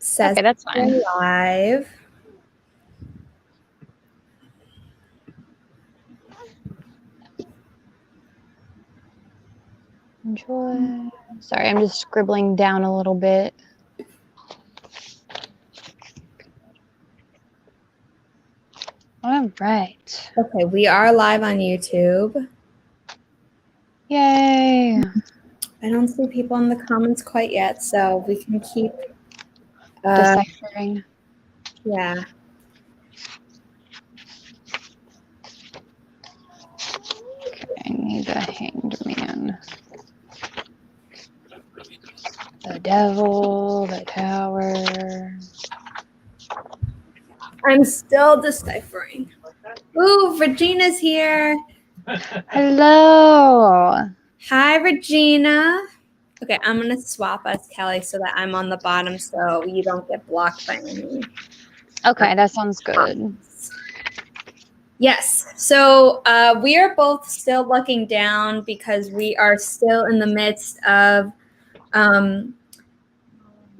Says okay, that's fine. Live. Enjoy. Sorry, I'm just scribbling down a little bit. All right. Okay, we are live on YouTube. Yay. I don't see people in the comments quite yet, so we can keep deciphering. Yeah. Okay, I need the Hanged Man. The Devil, the Tower. I'm still deciphering. Ooh, Regina's here. Hello. Hi, Regina. Okay, I'm going to swap us, Kelly, so that I'm on the bottom so you don't get blocked by any. Okay, that sounds good. Yes, so we are both still looking down because we are still in the midst of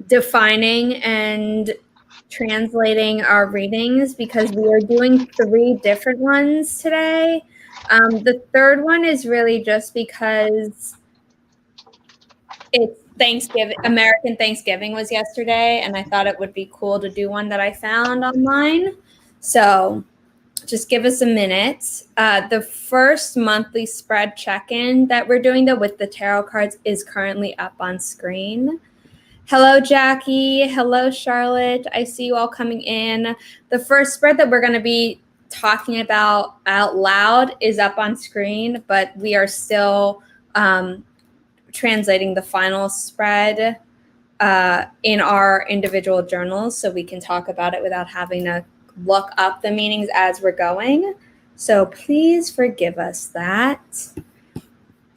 defining and translating our readings because we are doing 3 different ones today. The third one is really just because it's Thanksgiving. American Thanksgiving was yesterday, and I thought it would be cool to do one that I found online. So just give us a minute. The first monthly spread check-in that we're doing, though, with the tarot cards is currently up on screen. Hello, Jackie. Hello, Charlotte. I see you all coming in. The first spread that we're going to be talking about out loud is up on screen, but we are still translating the final spread in our individual journals so we can talk about it without having to look up the meanings as we're going. So please forgive us that.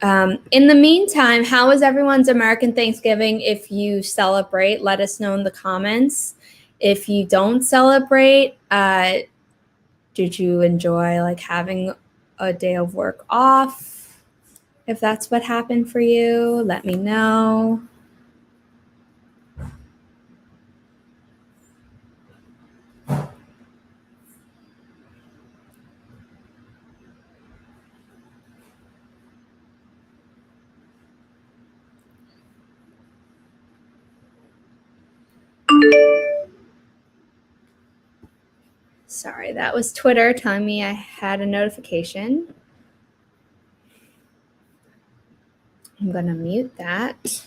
In the meantime, how is everyone's American Thanksgiving? If you celebrate, let us know in the comments. If you don't celebrate, did you enjoy like having a day of work off? If that's what happened for you, let me know. Sorry, that was Twitter telling me I had a notification. I'm going to mute that.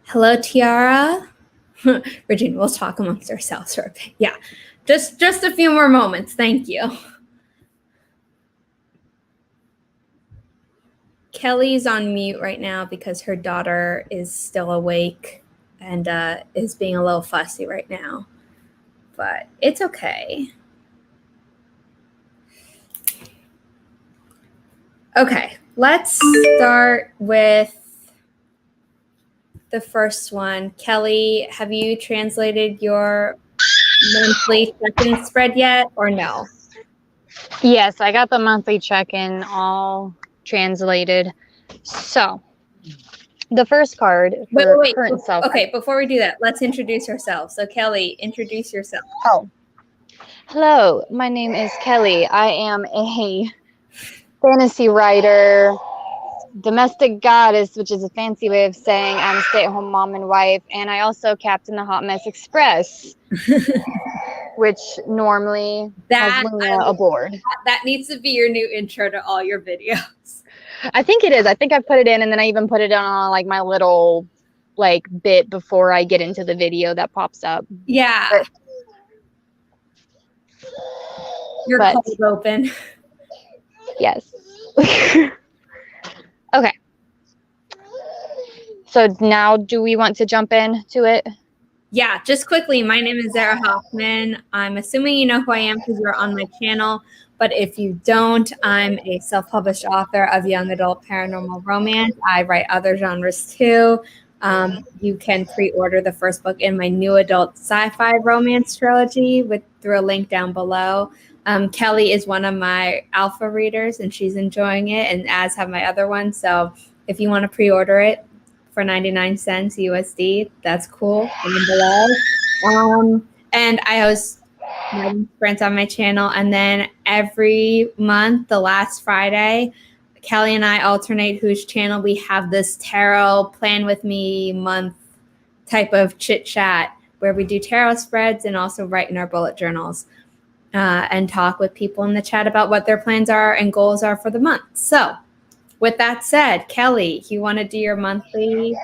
Hello, Tiara. Regina, we'll talk amongst ourselves for a bit. Yeah, just a few more moments. Thank you. Kelly's on mute right now because her daughter is still awake and is being a little fussy right now. But it's okay. Okay, let's start with the first one. Kelly, have you translated your monthly check-in spread yet or no? Yes, I got the monthly check-in all translated. So the first card for current self. Okay, before we do that, let's introduce ourselves. So Kelly, introduce yourself. Oh. Hello, my name is Kelly. I am a fantasy writer, domestic goddess, which is a fancy way of saying I'm a stay-at-home mom and wife, and I also captain the Hot Mess Express, which normally has Luna aboard. That needs to be your new intro to all your videos. I think it is. I think I put it in, and then I even put it on like my little like bit before I get into the video that pops up. Yeah. Your cold open. Yes. Okay. So now do we want to jump into it? Yeah, just quickly. My name is Zara Hoffman. I'm assuming you know who I am because you're on my channel. But if you don't, I'm a self-published author of young adult paranormal romance. I write other genres too. You can pre-order the first book in my new adult sci-fi romance trilogy through a link down below. Kelly is one of my alpha readers, and she's enjoying it, and as have my other ones. So if you want to pre-order it for 99 cents USD, that's cool. Down below. And I host sprints on my channel, and then every month, the last Friday, Kelly and I alternate whose channel we have this tarot plan with me month type of chit chat where we do tarot spreads and also write in our bullet journals and talk with people in the chat about what their plans are and goals are for the month. So with that said, Kelly, you want to do your monthly?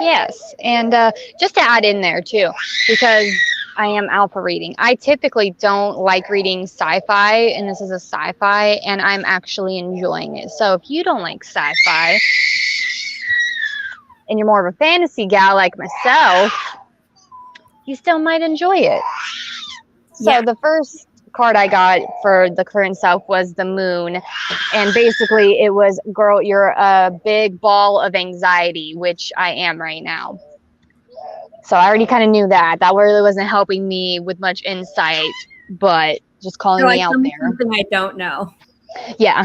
Yes. And just to add in there too, because I am alpha reading. I typically don't like reading sci-fi, and this is a sci-fi, and I'm actually enjoying it. So if you don't like sci-fi and you're more of a fantasy gal like myself, you still might enjoy it. So the first card I got for the current self was the moon, and basically it was, girl, you're a big ball of anxiety, which I am right now. So I already kind of knew that. That really wasn't helping me with much insight, but just calling me out there. Something I don't know. Yeah.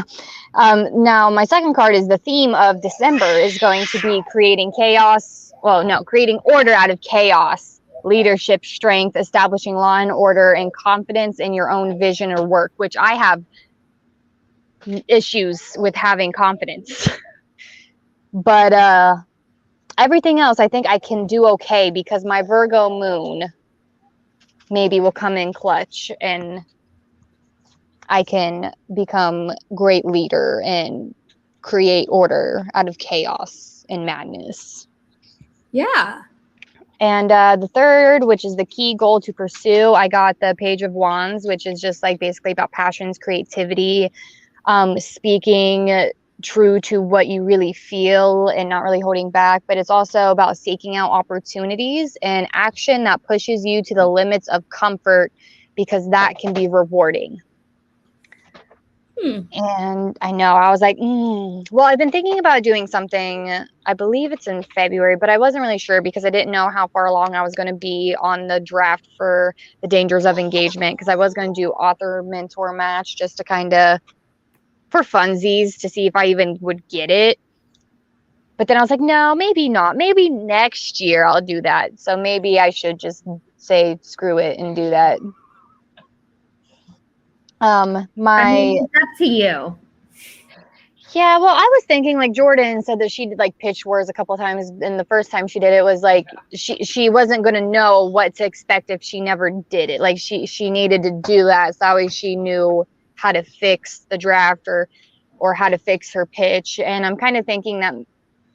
Now my second card is the theme of December is going to be creating chaos. Well, no, creating order out of chaos, leadership, strength, establishing law and order, and confidence in your own vision or work, which I have issues with having confidence. But everything else, I think I can do okay because my Virgo moon maybe will come in clutch and I can become great leader and create order out of chaos and madness. Yeah. And the third, which is the key goal to pursue, I got the Page of Wands, which is just like basically about passions, creativity, speaking true to what you really feel and not really holding back. But it's also about seeking out opportunities and action that pushes you to the limits of comfort, because that can be rewarding. And I know I was like, well, I've been thinking about doing something. I believe it's in February, but I wasn't really sure because I didn't know how far along I was going to be on the draft for the Dangers of Engagement, because I was going to do author mentor match just to kind of for funsies to see if I even would get it. But then I was like, no, maybe not. Maybe next year I'll do that. So maybe I should just say screw it and do that. It's up to you. Yeah, well, I was thinking, like, Jordan said that she did like pitch wars a couple of times, and the first time she did it was like she wasn't going to know what to expect if she never did it. Like she needed to do that so that way she knew how to fix the draft or how to fix her pitch. And I'm kind of thinking that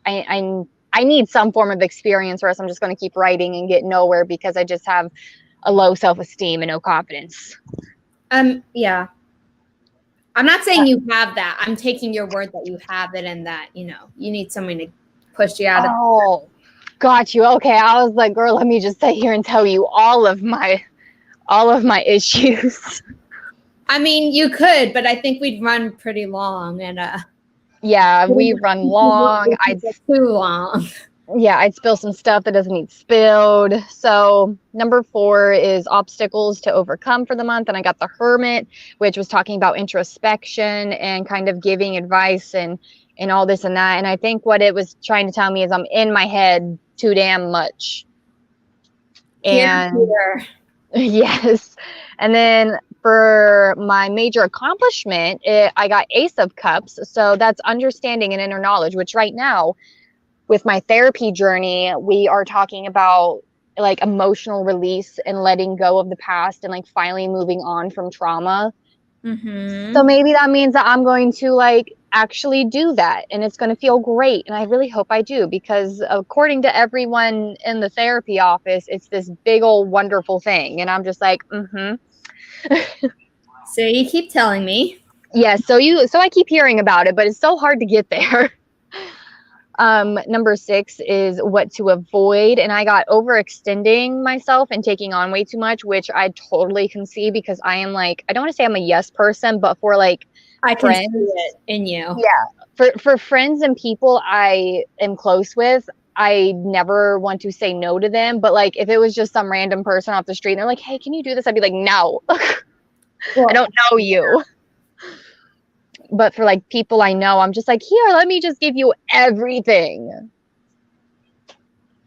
I need some form of experience, or else I'm just going to keep writing and get nowhere because I just have a low self-esteem and no confidence. Yeah. I'm not saying you have that. I'm taking your word that you have it and that, you need someone to push you out of. Oh, got you. Okay. I was like, girl, let me just sit here and tell you all of my issues. I mean, you could, but I think we'd run pretty long and yeah, we run long. Too long. Yeah, I'd spill some stuff that doesn't need spilled. So number 4 is obstacles to overcome for the month. And I got the Hermit, which was talking about introspection and kind of giving advice and all this and that. And I think what it was trying to tell me is I'm in my head too damn much. And yes. And then for my major accomplishment, I got Ace of Cups. So that's understanding and inner knowledge, which right now, with my therapy journey, we are talking about like emotional release and letting go of the past and like finally moving on from trauma. Mm-hmm. So maybe that means that I'm going to like actually do that and it's going to feel great. And I really hope I do, because according to everyone in the therapy office, it's this big old wonderful thing. And I'm just like, So you keep telling me. Yeah, so I keep hearing about it, but it's so hard to get there. Number 6 is what to avoid. And I got overextending myself and taking on way too much, which I totally can see, because I am like, I don't want to say I'm a yes person, but for like I friends, can see it in you. Yeah. For friends and people I am close with, I never want to say no to them. But like, if it was just some random person off the street and they're like, hey, can you do this? I'd be like, no, well, I don't know you. but for like people I know, I'm just like, here, let me just give you everything.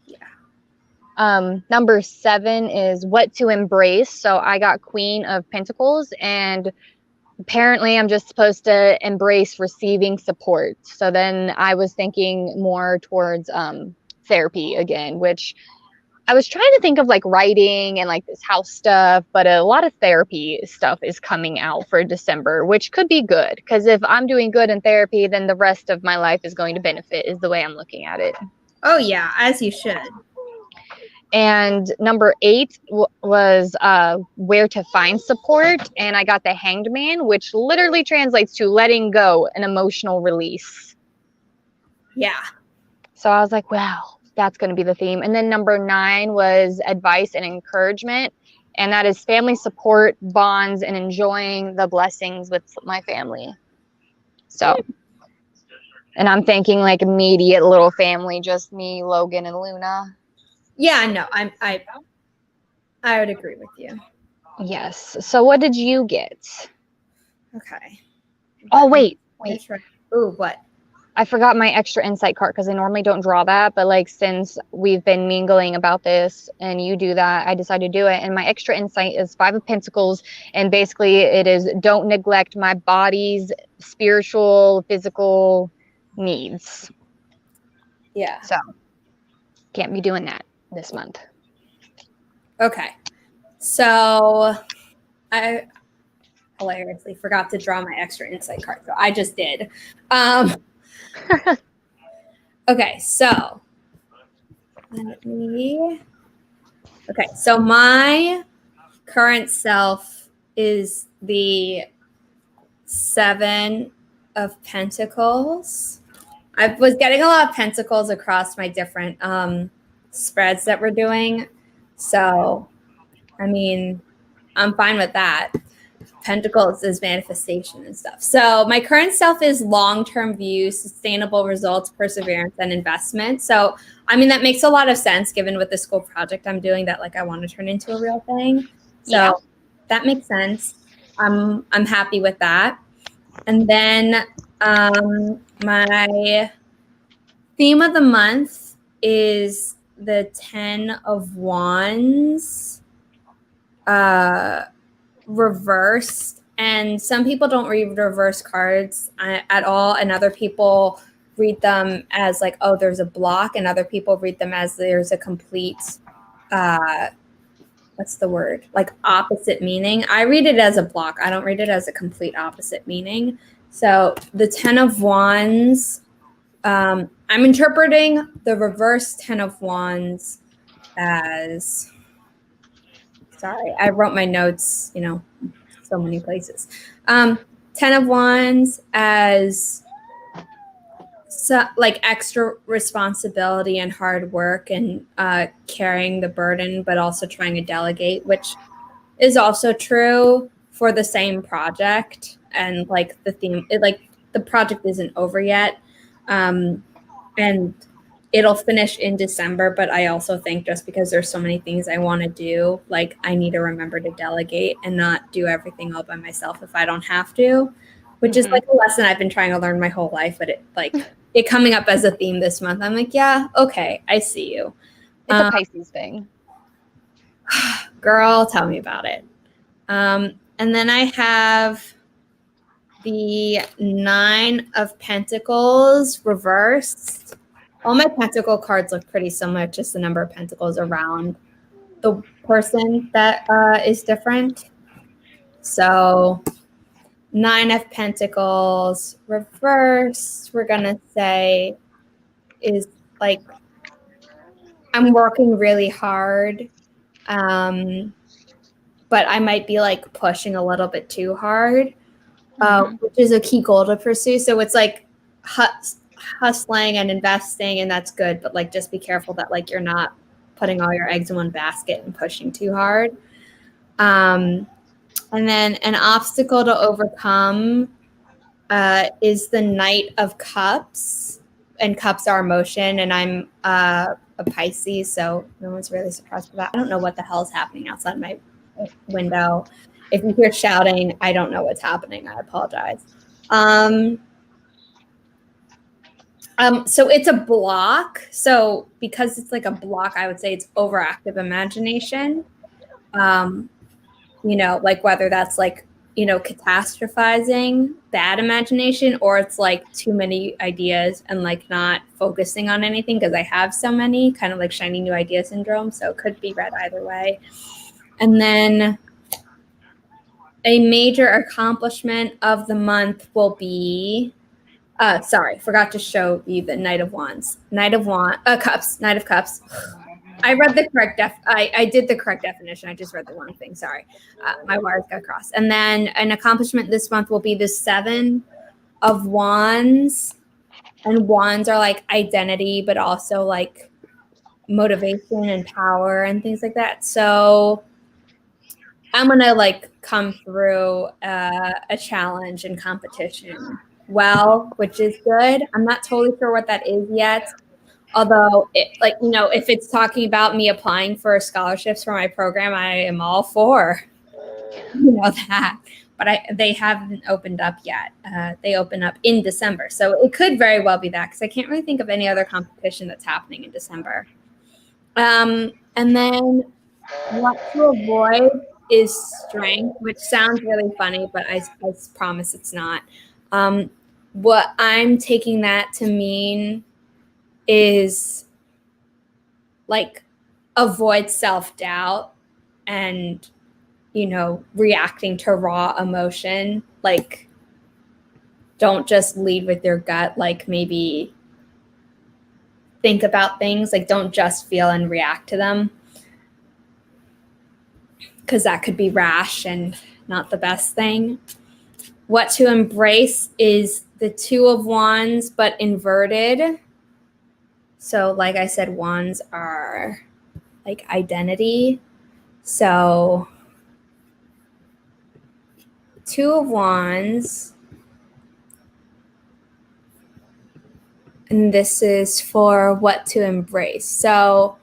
Yeah. Number 7 is what to embrace. So I got Queen of Pentacles, and apparently I'm just supposed to embrace receiving support. So then I was thinking more towards therapy again, which I was trying to think of like writing and like this house stuff, but a lot of therapy stuff is coming out for December, which could be good, because if I'm doing good in therapy, then the rest of my life is going to benefit, is the way I'm looking at it. Oh yeah, as you should. And number 8 was where to find support, and I got the Hanged Man, which literally translates to letting go, an emotional release. Yeah. So I was like, wow, that's going to be the theme. And then number 9 was advice and encouragement, and that is family support, bonds, and enjoying the blessings with my family. So, and I'm thinking like immediate little family, just me, Logan, and Luna. Yeah, no, I would agree with you. Yes. So what did you get? Okay. Oh, wait. Ooh, what? I forgot my extra insight card, because I normally don't draw that, but like since we've been mingling about this and you do that, I decided to do it. And my extra insight is 5 of Pentacles, and basically it is don't neglect my body's spiritual, physical needs. Yeah. So can't be doing that this month. Okay. So I hilariously forgot to draw my extra insight card, so I just did. Okay, so so my current self is the 7 of Pentacles. I was getting a lot of pentacles across my different spreads that we're doing. So, I mean, I'm fine with that. Pentacles is manifestation and stuff. So my current self is long-term view, sustainable results, perseverance, and investment. So, I mean, that makes a lot of sense given with the school project I'm doing that like I want to turn into a real thing. So that makes sense. I'm happy with that. And then my theme of the month is the 10 of Wands reversed. And some people don't read reverse cards at all. And other people read them as like, oh, there's a block. And other people read them as there's a complete, what's the word? Like opposite meaning. I read it as a block. I don't read it as a complete opposite meaning. So the 10 of Wands, I'm interpreting the reverse 10 of Wands as, sorry, I wrote my notes, so many places. 10 of Wands as like extra responsibility and hard work and carrying the burden, but also trying to delegate, which is also true for the same project. And like the theme, the project isn't over yet. And it'll finish in December, but I also think just because there's so many things I want to do, like I need to remember to delegate and not do everything all by myself if I don't have to, which is like a lesson I've been trying to learn my whole life, but it coming up as a theme this month. I'm like, yeah, okay, I see you. It's a Pisces thing. Girl, tell me about it. And then I have the 9 of Pentacles reversed. All my pentacle cards look pretty similar, just the number of pentacles around the person that is different. So 9 of Pentacles reversed, we're going to say, is like, I'm working really hard, but I might be like pushing a little bit too hard, which is a key goal to pursue. So it's like hustling and investing, and that's good, but like just be careful that like you're not putting all your eggs in one basket and pushing too hard. And then an obstacle to overcome is the Knight of Cups, and cups are emotion, and I'm a Pisces, so no one's really surprised by that. I don't know what the hell is happening outside my window. If you hear shouting, I don't know what's happening. I apologize. So it's a block. So because it's like a block, I would say it's overactive imagination. Like whether that's like, catastrophizing, bad imagination, or it's like too many ideas and like not focusing on anything because I have so many, kind of like shiny new idea syndrome. So it could be read either way. And then a major accomplishment of the month will be, forgot to show you the Knight of Wands. Knight of Cups. Knight of Cups. I read the correct I did the correct definition. I just read the wrong thing. Sorry. My wires got crossed. And then an accomplishment this month will be the 7 of Wands. And wands are like identity, but also like motivation and power and things like that. So I'm going to like come through a challenge and competition well, which is good. I'm not totally sure what that is yet. Although, if it's talking about me applying for scholarships for my program, I am all for, that. But they haven't opened up yet. They open up in December. So it could very well be that because I can't really think of any other competition that's happening in December. And then what to avoid is strength, which sounds really funny, but I promise it's not. What I'm taking that to mean is like avoid self-doubt and reacting to raw emotion. Like don't just lead with your gut, like maybe think about things, like don't just feel and react to them, because that could be rash and not the best thing. What to embrace is the 2 of Wands but inverted. So like I said, wands are like identity. So 2 of Wands, and this is for what to embrace. So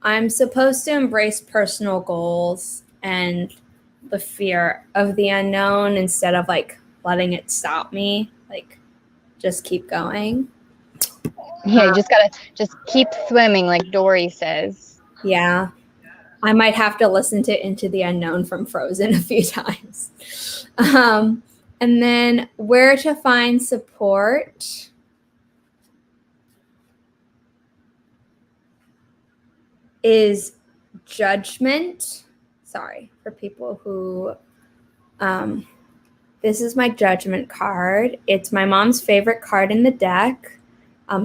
I'm supposed to embrace personal goals and the fear of the unknown instead of like letting it stop me, like just keep going. Yeah, you just gotta just keep swimming, like Dory says. Yeah. I might have to listen to Into the Unknown from Frozen a few times. And then where to find support. Is judgment. Sorry for people who, this is my judgment card. It's my mom's favorite card in the deck.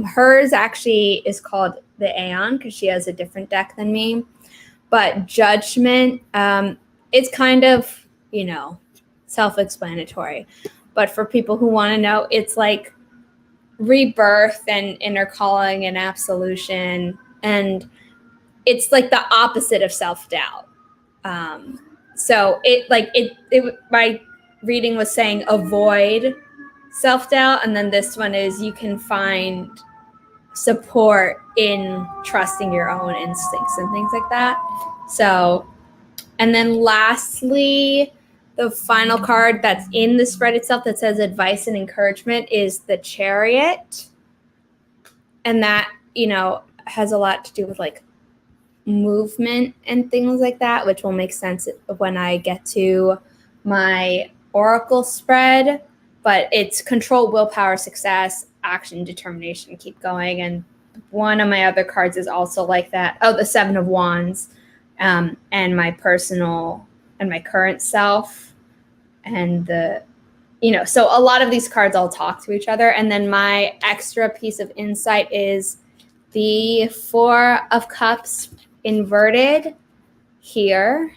Hers actually is called the Aeon because she has a different deck than me. But judgment, it's kind of, self-explanatory. But for people who want to know, it's like rebirth and inner calling and absolution. And it's like the opposite of self-doubt. So my reading was saying avoid self-doubt. And then this one is you can find support in trusting your own instincts and things like that. So, and then lastly, the final card that's in the spread itself that says advice and encouragement is the Chariot. And that, has a lot to do with like movement and things like that, which will make sense when I get to my oracle spread. But it's control, willpower, success, action, determination, keep going. And one of my other cards is also like that. Oh, the 7 of Wands, and my personal and my current self, and so a lot of these cards all talk to each other. And then my extra piece of insight is the 4 of Cups inverted here,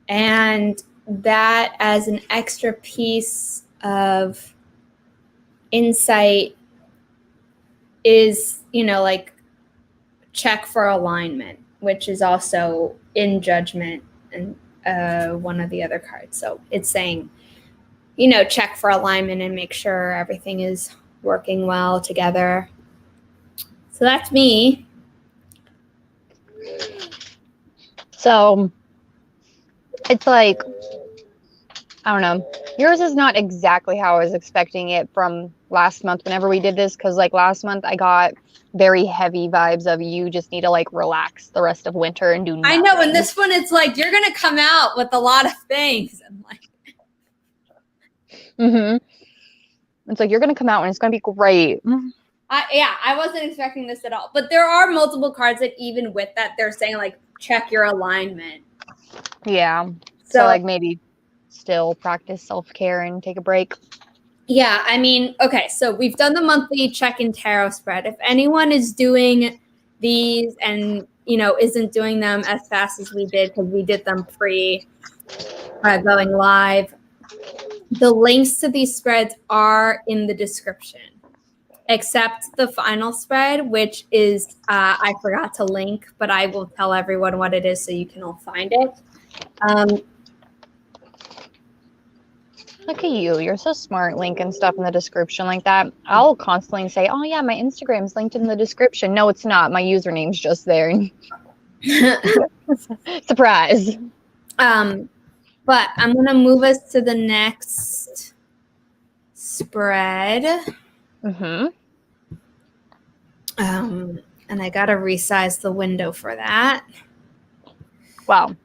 and that as an extra piece of insight is like check for alignment, which is also in judgment and one of the other cards. So it's saying check for alignment and make sure everything is working well together. So that's me. So it's like I don't know. Yours is not exactly how I was expecting it from last month whenever we did this, because like last month I got very heavy vibes of you just need to like relax the rest of winter and do nothing. I know, and this one it's like you're gonna come out with a lot of things. I'm like, It's like you're gonna come out and it's gonna be great. I wasn't expecting this at all. But there are multiple cards that even with that they're saying like check your alignment. Yeah. So like maybe still practice self-care and take a break. Yeah, I mean, okay, so we've done the monthly check-in tarot spread. If anyone is doing these and, isn't doing them as fast as we did, because we did them going live, the links to these spreads are in the description, except the final spread, which is, I forgot to link, but I will tell everyone what it is so you can all find it. Look at you. You're so smart, linking stuff in the description like that. I'll constantly say, oh, yeah, my Instagram's linked in the description. No, it's not. My username's just there. Surprise. But I'm going to move us to the next spread. And I got to resize the window for that. Wow.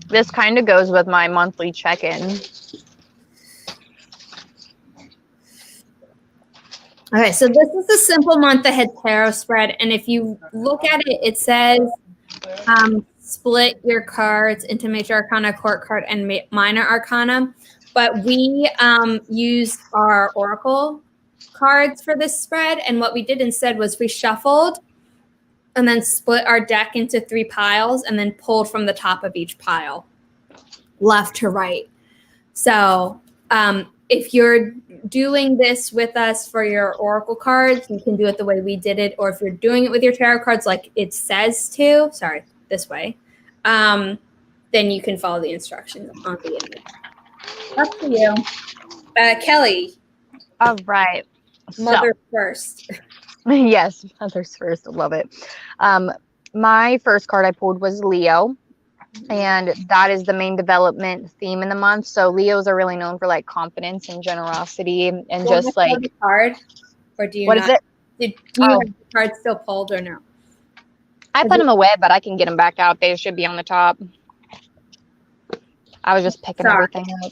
This kind of goes with my monthly check-in. Okay, so this is a simple month ahead tarot spread, and if you look at it, it says split your cards into Major Arcana, Court card, and Minor Arcana, but we used our Oracle cards for this spread, and what we did instead was we shuffled and then split our deck into 3 piles and then pulled from the top of each pile, left to right. So if you're doing this with us for your Oracle cards, you can do it the way we did it. Or if you're doing it with your tarot cards like it says to, this way, then you can follow the instructions on the image. Up to you. Kelli. All right. Mother first. Yes, mothers first. I love it. My first card I pulled was Leo. And that is the main development theme in the month. So Leos are really known for like confidence and generosity and just like the card, or do you? What is it? Do you have the card still pulled or no? I put them away, but I can get them back out. They should be on the top. I was just picking everything up.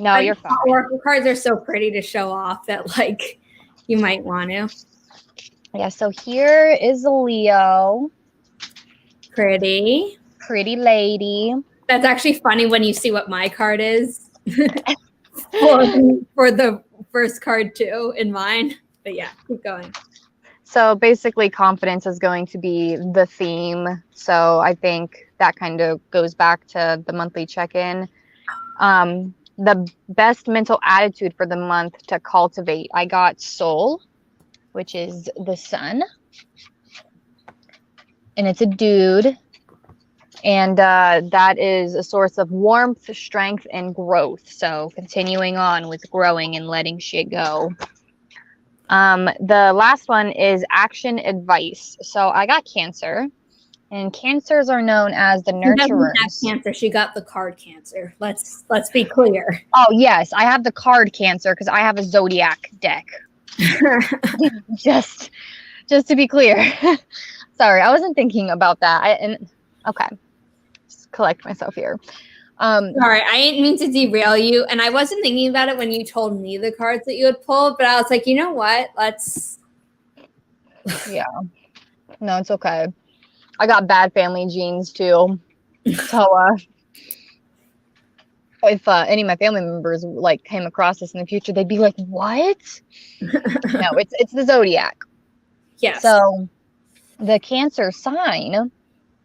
No, you're fine. Oracle cards are so pretty to show off that like you might want to. Yeah. So here is a Leo. Pretty lady. That's actually funny when you see what my card is for the first card too in mine. But yeah, keep going. So basically confidence is going to be the theme. So I think that kind of goes back to the monthly check-in. The best mental attitude for the month to cultivate. I got Soul, which is the sun. And it's a dude. And that is a source of warmth, strength, and growth. So continuing on with growing and letting shit go. The last one is action advice. So I got Cancer. And Cancers are known as the nurturers. She doesn't have Cancer. She got the card Cancer. Let's be clear. Oh, yes. I have the card Cancer because I have a Zodiac deck. just to be clear. Sorry, I wasn't thinking about that. Okay. Collect myself here. Sorry, I didn't mean to derail you, and I wasn't thinking about it when you told me the cards that you had pulled, but I was like, you know what? Let's. Yeah. No, it's okay. I got bad family genes too. So if any of my family members like came across this in the future, they'd be like, "What?" No, it's the Zodiac. Yes. So the Cancer sign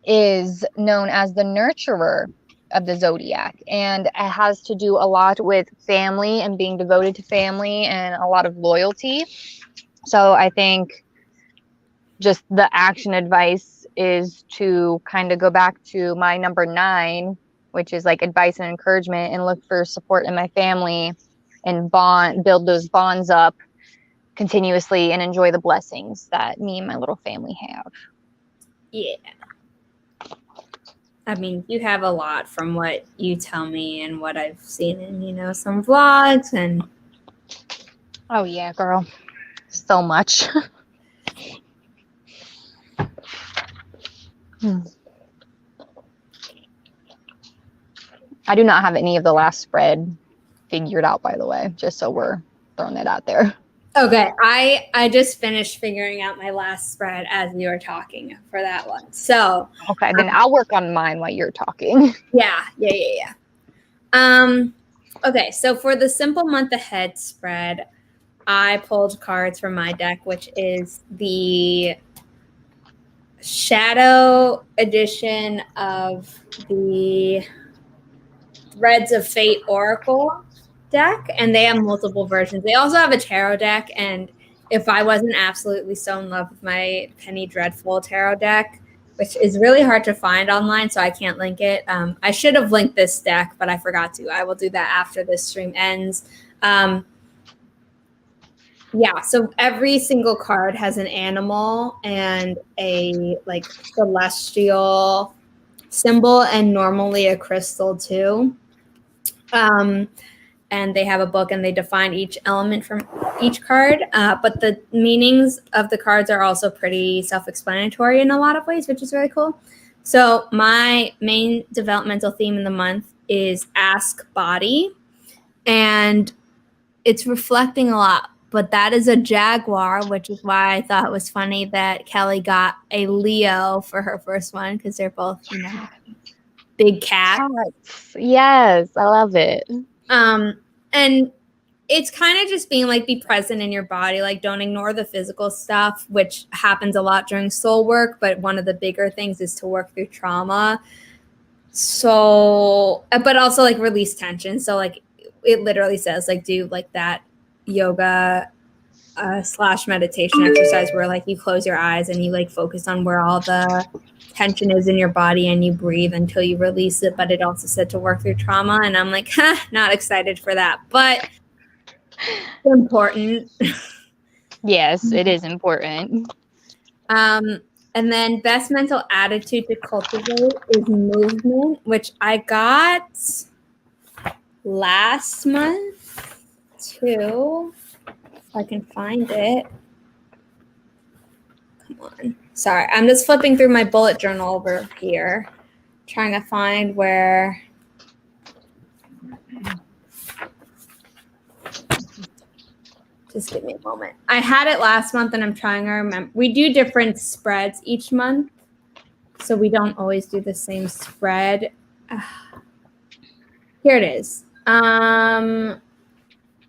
is known as the nurturer of the Zodiac, and it has to do a lot with family and being devoted to family and a lot of loyalty. So I think just the action advice is to kind of go back to my number 9, which is like advice and encouragement, and look for support in my family and build those bonds up continuously and enjoy the blessings that me and my little family have. Yeah. I mean, you have a lot from what you tell me and what I've seen in, some vlogs and. Oh yeah, girl. So much. I do not have any of the last spread figured out, by the way, just so we're throwing it out there. Okay, I just finished figuring out my last spread as we were talking for that one. So okay, then I'll work on mine while you're talking. Yeah. Okay, so for the simple month ahead spread, I pulled cards from my deck, which is the Shadow edition of the Threads of Fate Oracle deck, and they have multiple versions. They also have a tarot deck, and if I wasn't absolutely so in love with my Penny Dreadful tarot deck, which is really hard to find online, so I can't link it. I should have linked this deck, but I forgot to. I will do that after this stream ends. Yeah, so every single card has an animal and a celestial symbol, and normally a crystal too. And they have a book and they define each element from each card. But the meanings of the cards are also pretty self-explanatory in a lot of ways, which is really cool. So my main developmental theme in the month is Ask Body. And it's reflecting a lot. But that is a jaguar, which is why I thought it was funny that Kelly got a Leo for her first one, because they're both, big cats. Yes, I love it. And it's kind of just being be present in your body, don't ignore the physical stuff, which happens a lot during soul work. But one of the bigger things is to work through trauma. So, but also release tension. So it literally says do that yoga / meditation exercise where you close your eyes and you focus on where all the tension is in your body and you breathe until you release it. But it also said to work through trauma, and I'm not excited for that, but it's important. Yes, it is important. And then best mental attitude to cultivate is movement, which I got last month too. If I can find it. Come on. Sorry, I'm just flipping through my bullet journal over here, trying to find where. Just give me a moment. I had it last month and I'm trying to remember. We do different spreads each month, so we don't always do the same spread. Here it is.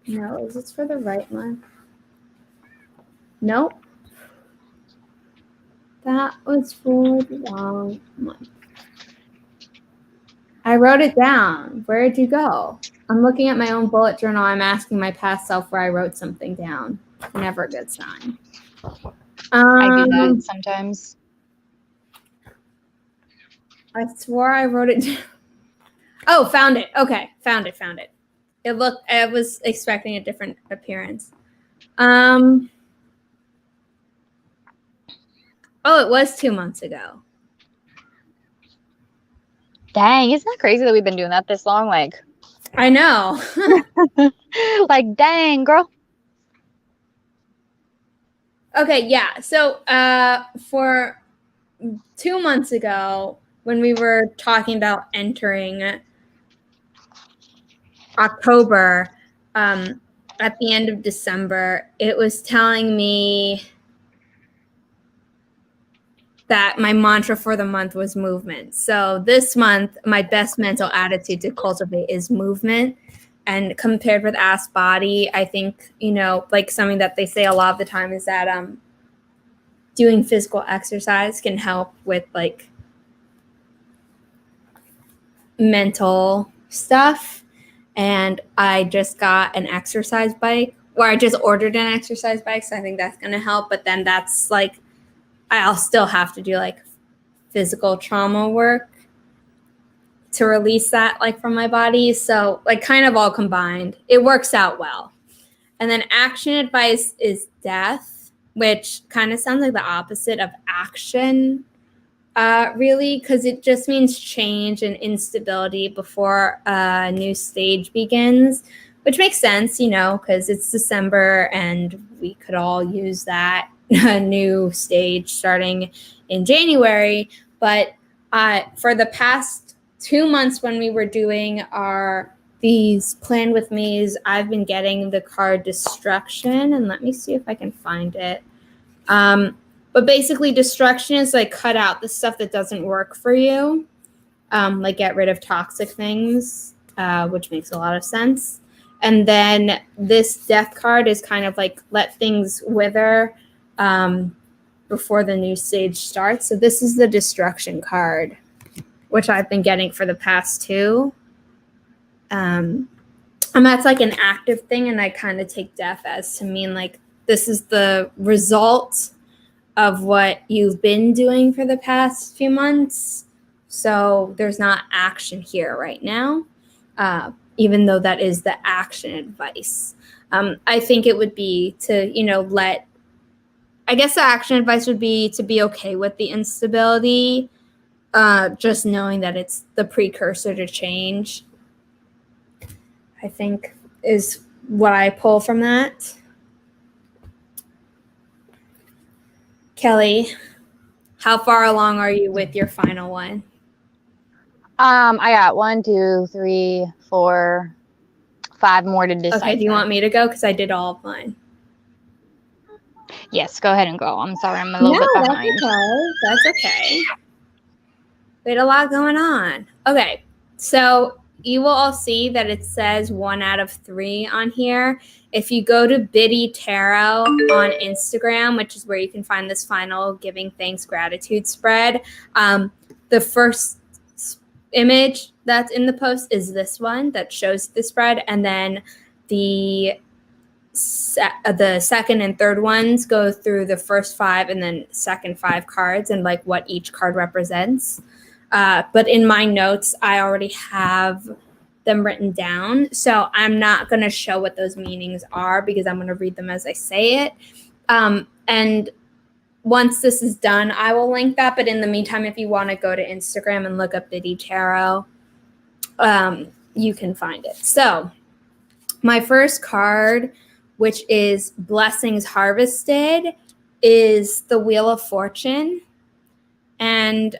No, is this for the right month? Nope. That was for the wrong month. I wrote it down. Where did you go? I'm looking at my own bullet journal. I'm asking my past self where I wrote something down. Never a good sign. I do that sometimes. I swore I wrote it down. Oh, found it. Okay, found it. I was expecting a different appearance. Oh, it was 2 months ago. Dang, isn't that crazy that we've been doing that this long? I know. Dang, girl. Okay, yeah. So for 2 months ago, when we were talking about entering October, at the end of December, it was telling me that my mantra for the month was movement. So this month, my best mental attitude to cultivate is movement. And compared with Ask Body, I think, something that they say a lot of the time is that doing physical exercise can help with mental stuff. And I just got an exercise bike, or I just ordered an exercise bike. So I think that's going to help. But then that's I'll still have to do physical trauma work to release that from my body. So kind of all combined, it works out well. And then action advice is death, which kind of sounds like the opposite of action. Really, because it just means change and instability before a new stage begins, which makes sense, because it's December and we could all use that new stage starting in January. But for the past 2 months when we were doing these plan with me's, I've been getting the card Destruction, and let me see if I can find it. But basically, destruction is like cut out the stuff that doesn't work for you, like get rid of toxic things, which makes a lot of sense. And then this death card is kind of like let things wither before the new stage starts. So this is the destruction card, which I've been getting for the past 2. And that's like an active thing, and I kind of take death as to mean like this is the result of what you've been doing for the past few months. So there's not action here right now, even though that is the action advice. I think it would be to, I guess the action advice would be to be okay with the instability, just knowing that it's the precursor to change, I think is what I pull from that. Kelly, how far along are you with your final one? I got 1, 2, 3, 4, 5 more to decipher. Okay, do you want me to go? Because I did all of mine. Yes, go ahead and go. I'm sorry, I'm a little bit behind. That's okay. We had a lot going on. Okay, so you will all see that it says 1 out of 3 on here. If you go to Biddy Tarot on Instagram, which is where you can find this final giving thanks gratitude spread, the first image that's in the post is this one that shows the spread, and then the second and third ones go through the first 5 and then second 5 cards and like what each card represents. But in my notes, I already have them written down. So I'm not going to show what those meanings are because I'm going to read them as I say it. And once this is done, I will link that. But in the meantime, if you want to go to Instagram and look up Biddy Tarot, you can find it. So my first card, which is Blessings Harvested, is the Wheel of Fortune. And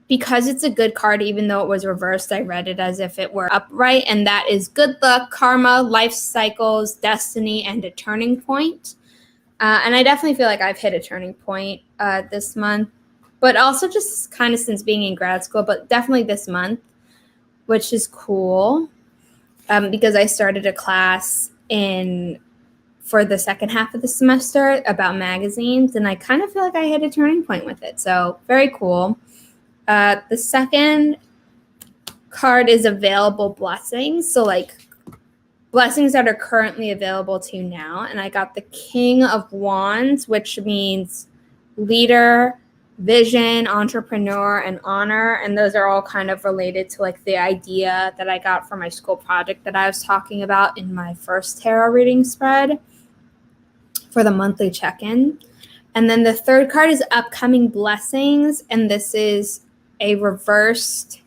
because it's a good card, even though it was reversed, I read it as if it were upright. And that is good luck, karma, life cycles, destiny, and a turning point. And I definitely feel like I've hit a turning point this month, but also just kind of since being in grad school, but definitely this month, which is cool because I started a class for the second half of the semester about magazines, and I kind of feel like I hit a turning point with it. So very cool. The second card is Available Blessings. So like blessings that are currently available to you now. And I got the King of Wands, which means leader, vision, entrepreneur, and honor. And those are all kind of related to like the idea that I got for my school project that I was talking about in my first tarot reading spread for the monthly check-in. And then the third card is Upcoming Blessings. And this is a reversed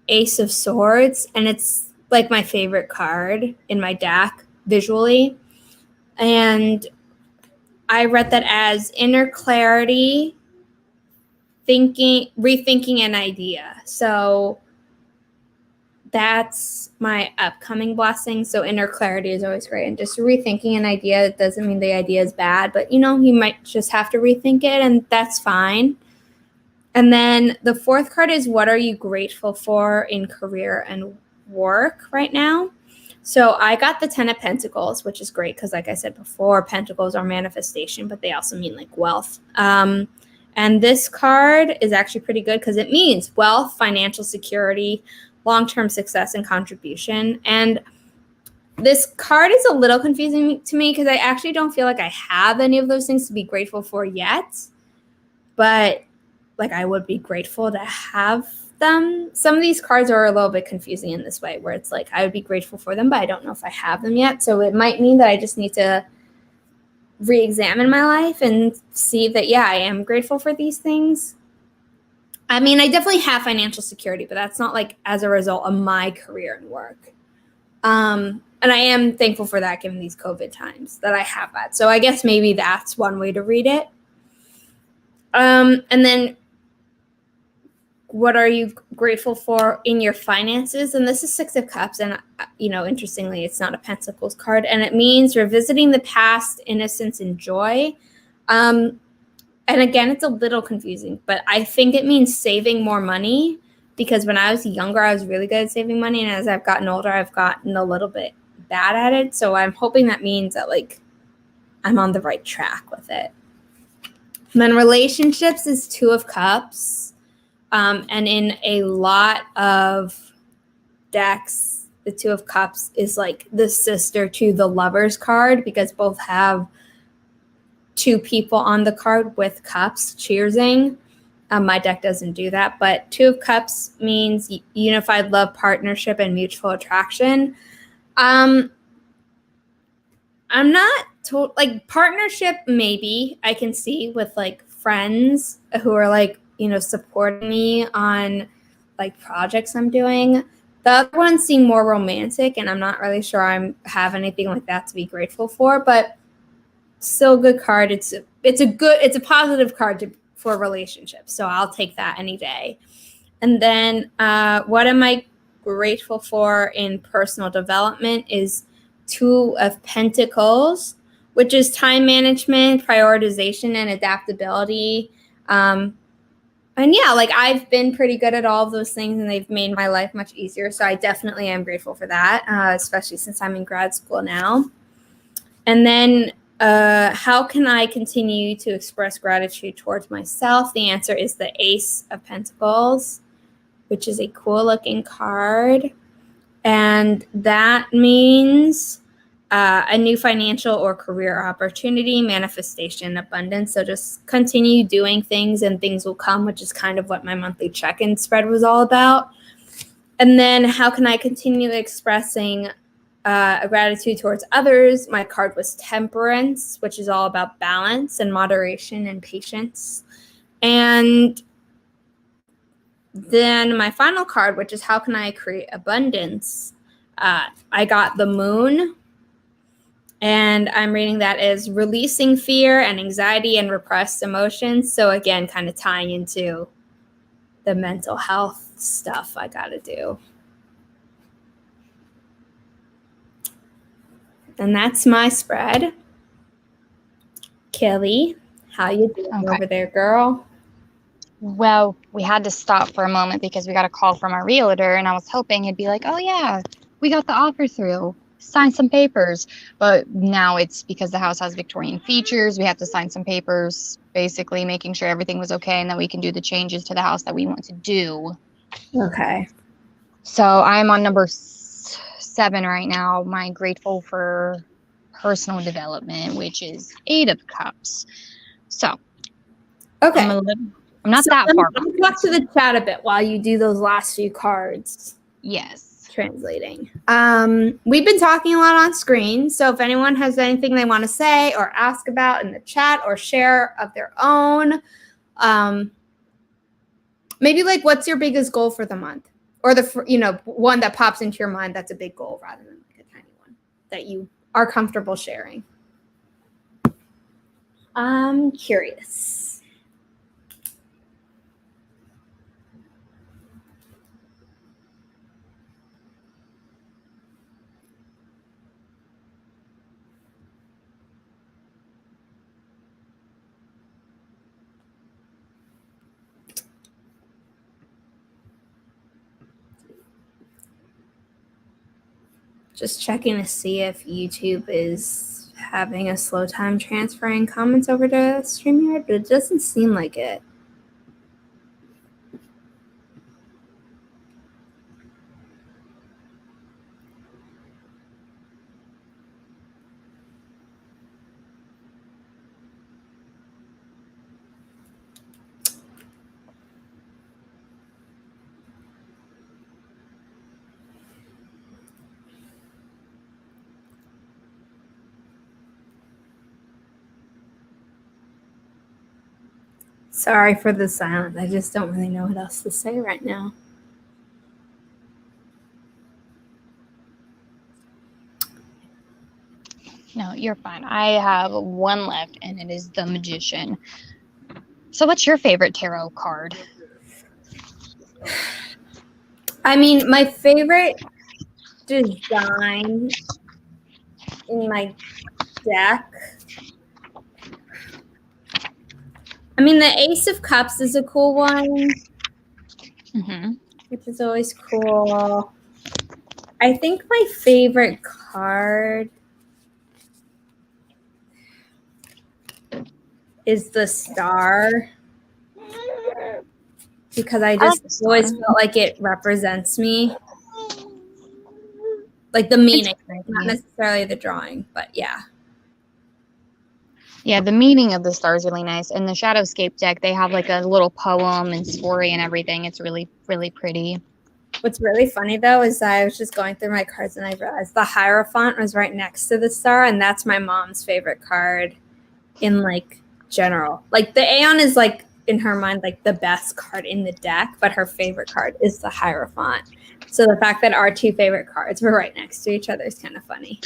Ace of Swords. And it's like my favorite card in my deck visually. And I read that as inner clarity, rethinking an idea. So that's my upcoming blessing. So inner clarity is always great. And just rethinking an idea, it doesn't mean the idea is bad, but you might just have to rethink it, and that's fine. And then the fourth card is what are you grateful for in career and work right now? So I got the 10 of Pentacles, which is great because like I said before, Pentacles are manifestation, but they also mean like wealth. And this card is actually pretty good because it means wealth, financial security, long-term success, and contribution. And this card is a little confusing to me because I actually don't feel like I have any of those things to be grateful for yet. But like I would be grateful to have them. Some of these cards are a little bit confusing in this way where it's like I would be grateful for them, but I don't know if I have them yet. So it might mean that I just need to re-examine my life and see that, yeah, I am grateful for these things. I mean, I definitely have financial security, but that's not like as a result of my career and work. And I am thankful for that given these COVID times that I have that. So I guess maybe that's one way to read it. And then what are you grateful for in your finances? And this is Six of Cups. And, interestingly, it's not a Pentacles card. And it means revisiting the past, innocence, and joy. And again, it's a little confusing, but I think it means saving more money, because when I was younger, I was really good at saving money. And as I've gotten older, I've gotten a little bit bad at it. So I'm hoping that means that I'm on the right track with it. And then relationships is Two of Cups. And in a lot of decks, the Two of Cups is like the sister to the Lovers card, because both have two people on the card with cups cheersing. My deck doesn't do that, but Two of Cups means unified love, partnership, and mutual attraction. I'm not told, partnership, maybe I can see with friends who are supporting me on projects I'm doing. The other ones seem more romantic, and I'm not really sure I have anything like that to be grateful for, but still a good card. It's a positive card for relationships, so I'll take that any day. And then what am I grateful for in personal development is Two of Pentacles, which is time management, prioritization, and adaptability. And yeah, I've been pretty good at all of those things, and they've made my life much easier. So I definitely am grateful for that, especially since I'm in grad school now. And then how can I continue to express gratitude towards myself? The answer is the Ace of Pentacles, which is a cool looking card. And that means a new financial or career opportunity, manifestation, abundance. So just continue doing things and things will come, which is kind of what my monthly check-in spread was all about. And then how can I continue expressing a gratitude towards others? My card was Temperance, which is all about balance and moderation and patience. And then my final card, which is how can I create abundance? I got the Moon, and I'm reading that as releasing fear and anxiety and repressed emotions. So again, kind of tying into the mental health stuff I got to do. And that's my spread. Kelly, how you doing over there, girl? Well, we had to stop for a moment because we got a call from our realtor, and I was hoping he'd be like, oh yeah, we got the offer through, sign some papers. But now it's because the house has Victorian features. We have to sign some papers, basically making sure everything was okay and that we can do the changes to the house that we want to do. Okay. So I'm on number 7 right now. My grateful for personal development, which is 8 of Cups. So okay. I'm not that far. Let me talk to the chat a bit while you do those last few cards. Yes. Translating. We've been talking a lot on screen, so if anyone has anything they want to say or ask about in the chat or share of their own, maybe what's your biggest goal for the month, or the one that pops into your mind that's a big goal rather than a tiny one that you are comfortable sharing. I'm curious. Just checking to see if YouTube is having a slow time transferring comments over to StreamYard, but it doesn't seem like it. Sorry for the silence. I just don't really know what else to say right now. No, you're fine. I have one left, and it is the Magician. So what's your favorite tarot card? I mean, my favorite design in my deck. I mean, the Ace of Cups is a cool one, which is always cool. I think my favorite card is the Star, because I just always felt like it represents me. Like the meaning, not necessarily the drawing, but yeah. Yeah, the meaning of the star is really nice. And the Shadowscape deck, they have like a little poem and story and everything. It's really, really pretty. What's really funny, though, is I was just going through my cards and I realized the Hierophant was right next to the Star, and that's my mom's favorite card in, like, general. Like, the Aeon is, like, in her mind, like, the best card in the deck, but her favorite card is the Hierophant. So the fact that our two favorite cards were right next to each other is kind of funny.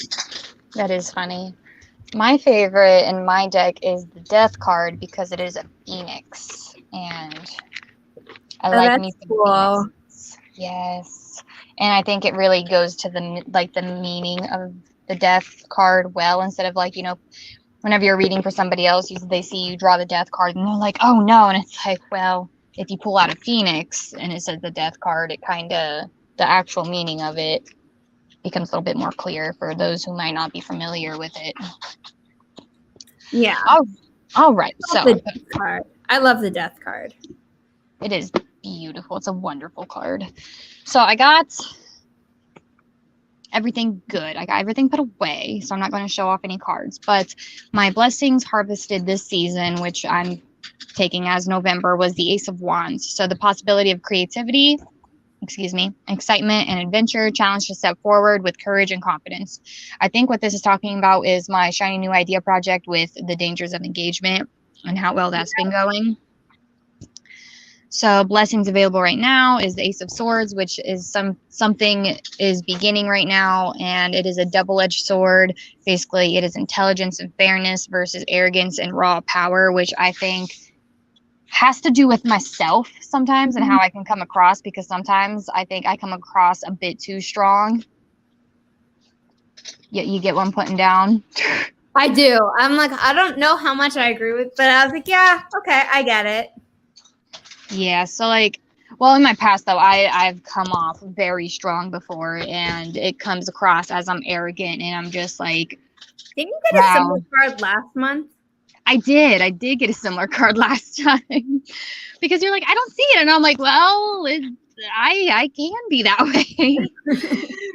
That is funny. My favorite in my deck is the Death card because it is a phoenix, and I like me some phoenixes. Yes, and I think it really goes to the meaning of the Death card well, instead of like, you know, whenever you're reading for somebody else, they see you draw the Death card and they're like, oh no, and it's like, well, if you pull out a phoenix and it says the Death card, it kind of, the actual meaning of it becomes a little bit more clear for those who might not be familiar with it. Yeah. All right. So I love the Death card. It is beautiful. It's a wonderful card. So I got everything good. I got everything put away, so I'm not going to show off any cards. But my blessings harvested this season, which I'm taking as November, was the Ace of Wands. So the possibility of creativity, excitement and adventure, challenge to step forward with courage and confidence. I think what this is talking about is my shiny new idea project with the dangers of engagement and how well that's been going. So blessings available right now is the Ace of Swords, which is something is beginning right now, and it is a double-edged sword. Basically, it is intelligence and fairness versus arrogance and raw power, which I think has to do with myself sometimes and how I can come across, because sometimes I think I come across a bit too strong. You get what I'm putting down? I do. I'm like, I don't know how much I agree with, but I was like, yeah, okay, I get it. Yeah, so like, well, in my past though, I've come off very strong before, and it comes across as I'm arrogant, and I'm just like, didn't you get a similar card last month? I did get a similar card last time, because you're like, I don't see it, and I'm like, well, I can be that way.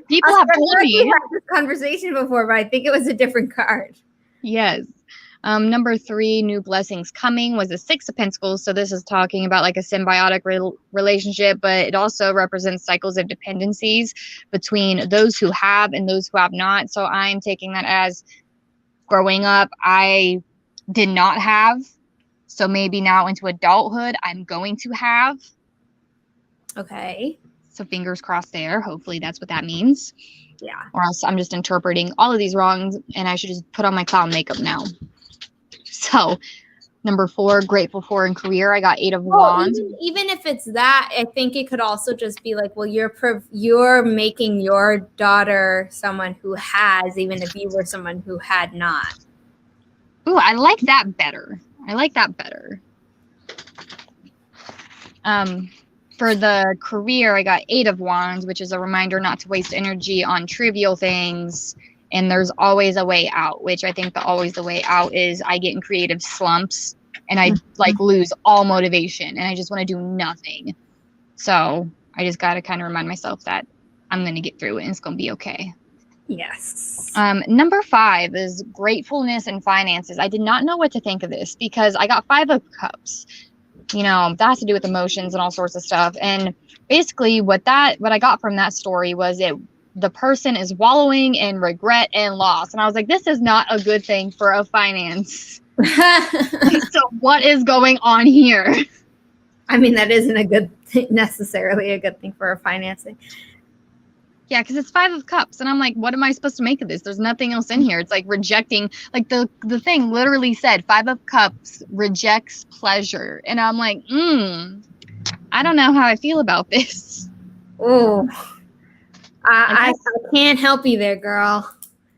People have told me. We had this conversation before, but I think it was a different card. Yes. Number 3, new blessings coming, was the 6 of Pentacles. So this is talking about like a symbiotic relationship, but it also represents cycles of dependencies between those who have and those who have not. So I'm taking that as growing up, I did not have. So maybe now into adulthood, I'm going to have. Okay. So fingers crossed there. Hopefully that's what that means. Yeah. Or else I'm just interpreting all of these wrongs, and I should just put on my clown makeup now. So, number 4, grateful for in career, I got 8 of Wands. Even if it's that, I think it could also just be like, well, you're making your daughter someone who has, even if you were someone who had not. Ooh, I like that better. For the career, I got 8 of Wands, which is a reminder not to waste energy on trivial things. And there's always a way out, which I think always the way out is I get in creative slumps and I like lose all motivation and I just want to do nothing. So I just got to kind of remind myself that I'm going to get through it and it's going to be okay. Yes. Number 5 is gratefulness and finances. I did not know what to think of this because I got 5 of Cups. You know, that has to do with emotions and all sorts of stuff. And basically what I got from that story was the person is wallowing in regret and loss. And I was like, this is not a good thing for a finance So what is going on here? I mean, that isn't a good thing, necessarily a good thing for financing. Yeah, because it's 5 of Cups, and I'm like, what am I supposed to make of this? There's nothing else in here. It's like rejecting, like the thing literally said, 5 of Cups rejects pleasure, and I'm like, I don't know how I feel about this. Oh, I can't help you there, girl.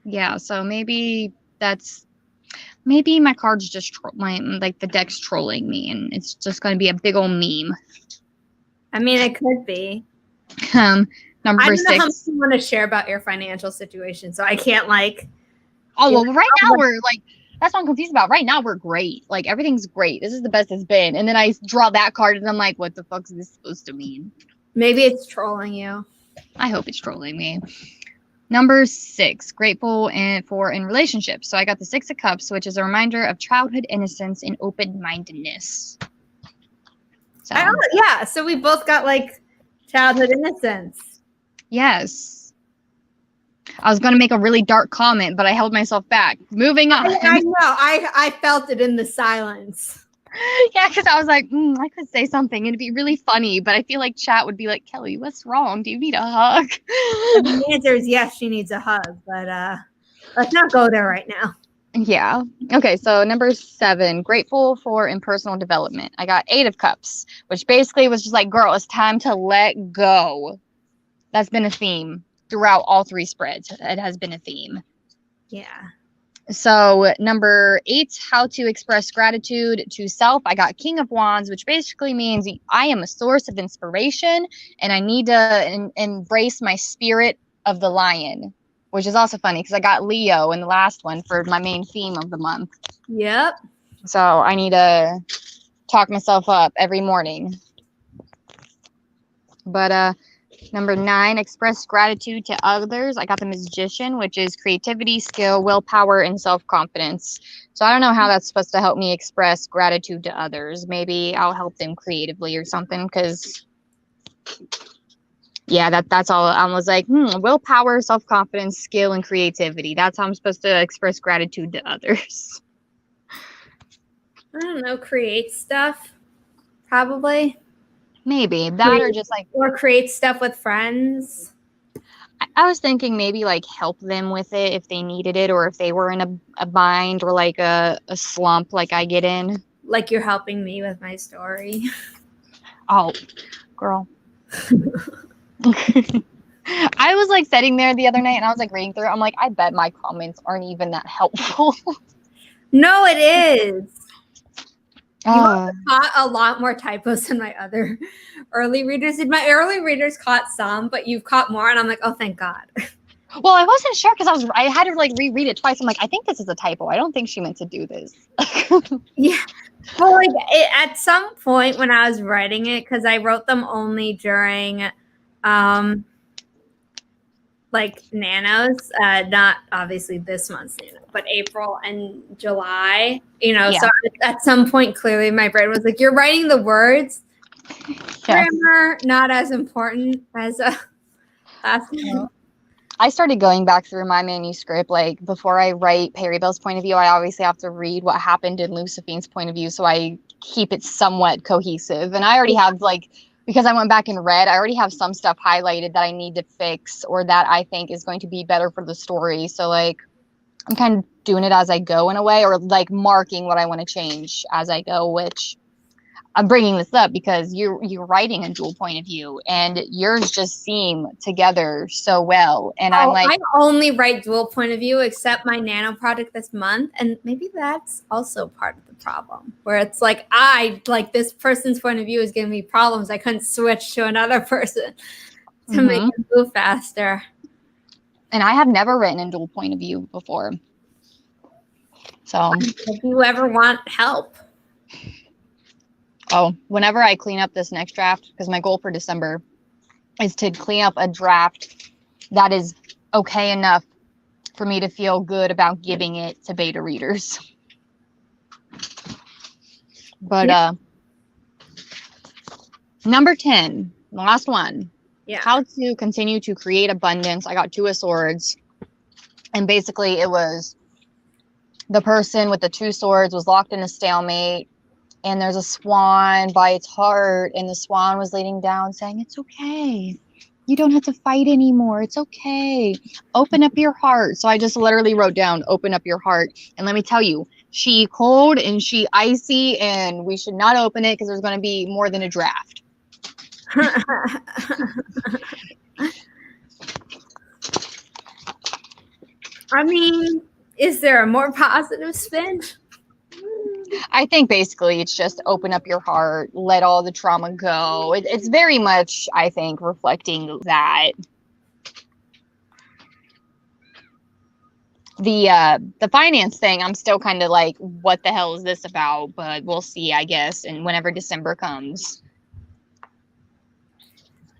Yeah, so maybe my card's just the deck's trolling me, and it's just going to be a big old meme. I mean, it could be. Number I don't 6. know how much you want to share about your financial situation, so I can't like. Oh, well, right now we're like, that's what I'm confused about. Right now we're great. Like, everything's great. This is the best it's been. And then I draw that card, and I'm like, what the fuck is this supposed to mean? Maybe it's trolling you. I hope it's trolling me. Number 6, grateful for in relationships. So I got the 6 of Cups, which is a reminder of childhood innocence and open-mindedness. So, yeah, so we both got like childhood innocence. Yes. I was going to make a really dark comment, but I held myself back. Moving on. I know. I felt it in the silence. Yeah, because I was like, I could say something. It'd be really funny, but I feel like chat would be like, Kelly, what's wrong? Do you need a hug? The answer is yes, she needs a hug, but let's not go there right now. Yeah. Okay, so number 7, grateful for impersonal development. I got 8 of Cups, which basically was just like, girl, it's time to let go. That's been a theme throughout all 3 spreads. It has been a theme. Yeah. So number 8, how to express gratitude to self. I got King of Wands, which basically means I am a source of inspiration and I need to embrace my spirit of the lion, which is also funny because I got Leo in the last one for my main theme of the month. Yep. So I need to talk myself up every morning. But number 9, express gratitude to others. I got the Magician, which is creativity, skill, willpower, and self-confidence. So I don't know how that's supposed to help me express gratitude to others. Maybe I'll help them creatively or something, because yeah, that's all. I was like, willpower, self-confidence, skill, and creativity. That's how I'm supposed to express gratitude to others. I don't know, create stuff, probably. Maybe that, or just like, or create stuff with friends. I was thinking maybe like help them with it if they needed it, or if they were in a bind or like a slump like I get in. Like you're helping me with my story. Oh, girl. I was like sitting there the other night and I was like reading through it. I'm like, I bet my comments aren't even that helpful. No, it is. You caught a lot more typos than my other early readers did. My early readers caught some, but you've caught more, and I'm like, oh, thank God. Well, I wasn't sure because I had to like reread it twice. I'm like, I think this is a typo. I don't think she meant to do this. Yeah. Well, like at some point when I was writing it, because I wrote them only during like nanos, not obviously this month's nano, but April and July, yeah. So at some point, clearly my brain was like, you're writing the words. Yeah. Grammar, not as important as last one. I started going back through my manuscript, like before I write Perry Bell's point of view, I obviously have to read what happened in Luciphine's point of view, so I keep it somewhat cohesive. And I already have like, because I went back and read, I already have some stuff highlighted that I need to fix or that I think is going to be better for the story. So like, I'm kind of doing it as I go in a way, or like marking what I want to change as I go, which I'm bringing this up because you're writing a dual point of view and yours just seem together so well. And I'm like, I only write dual point of view except my nano project this month. And maybe that's also part of the problem, where it's like, this person's point of view is giving me problems. I couldn't switch to another person to make it move faster. And I have never written in dual point of view before. So if you ever want help. Oh, whenever I clean up this next draft, because my goal for December is to clean up a draft that is okay enough for me to feel good about giving it to beta readers. But number 10, the last one. Yeah. How to continue to create abundance. I got 2 of Swords. And basically it was the person with the 2 swords was locked in a stalemate, and there's a swan by its heart, and the swan was leaning down saying, it's okay. You don't have to fight anymore. It's okay. Open up your heart. So I just literally wrote down, open up your heart. And let me tell you, she cold and she icy, and we should not open it because there's going to be more than a draft. I mean, is there a more positive spin? I think basically it's just open up your heart, let all the trauma go. It's very much, I think, reflecting that. The finance thing, I'm still kind of like, what the hell is this about? But we'll see, I guess, and whenever December comes.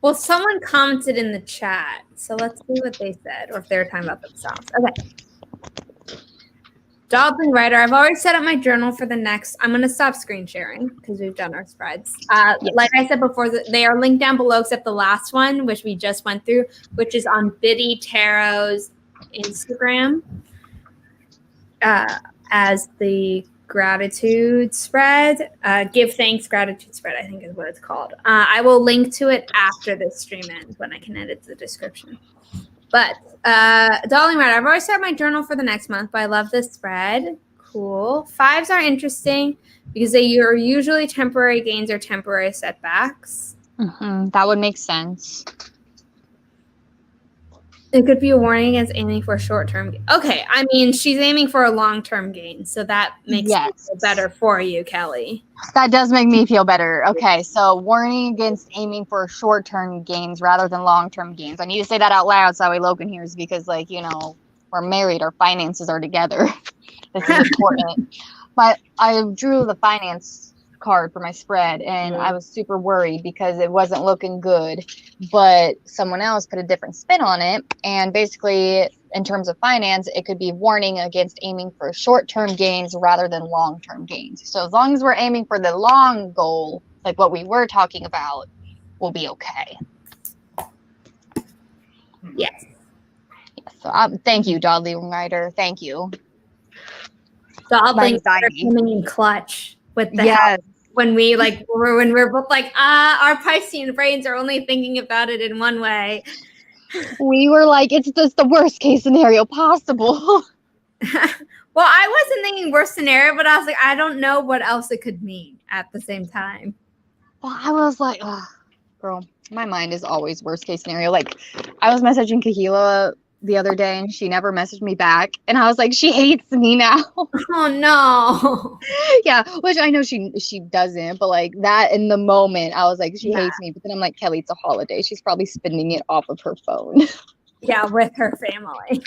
Well, someone commented in the chat, so let's see what they said, or if they're talking about themselves. Okay. Dawson Writer, I've already set up my journal for the next. I'm going to stop screen sharing because we've done our spreads. Yes. Like I said before, they are linked down below except the last one, which we just went through, which is on Biddy Tarot's Instagram as the gratitude spread. Give thanks gratitude spread, I think is what it's called. I will link to it after this stream ends when I can edit the description. But Darling Red, I've already started my journal for the next month, but I love this spread. Cool. 5s are interesting because they are usually temporary gains or temporary setbacks. That would make sense. It could be a warning against aiming for a short-term gain. Okay, I mean, she's aiming for a long-term gain, so that makes it better for you, Kelly. That does make me feel better. Okay, so warning against aiming for short-term gains rather than long-term gains. I need to say that out loud so that way Logan hears because, like, you know, we're married, our finances are together. This is important. But I drew the finance card for my spread, and I was super worried because it wasn't looking good, but someone else put a different spin on it, and basically in terms of finance it could be warning against aiming for short-term gains rather than long-term gains. So as long as we're aiming for the long goal, like what we were talking about, we'll be okay. Yes. So thank you, Dudley Ryder. Thank you. Dudley coming in clutch with the help. When we're both like, our Piscean brains are only thinking about it in one way. We were like, it's just the worst case scenario possible. Well, I wasn't thinking worst scenario, but I was like, I don't know what else it could mean at the same time. Well, I was like, oh, girl, my mind is always worst case scenario. Like, I was messaging Kahila the other day and she never messaged me back, and I was like, she hates me now. Oh no. Yeah, which I know she doesn't, but like that in the moment I was like, she hates me, but then I'm like, Kelly, it's a holiday, she's probably spending it off of her phone. Yeah, with her family.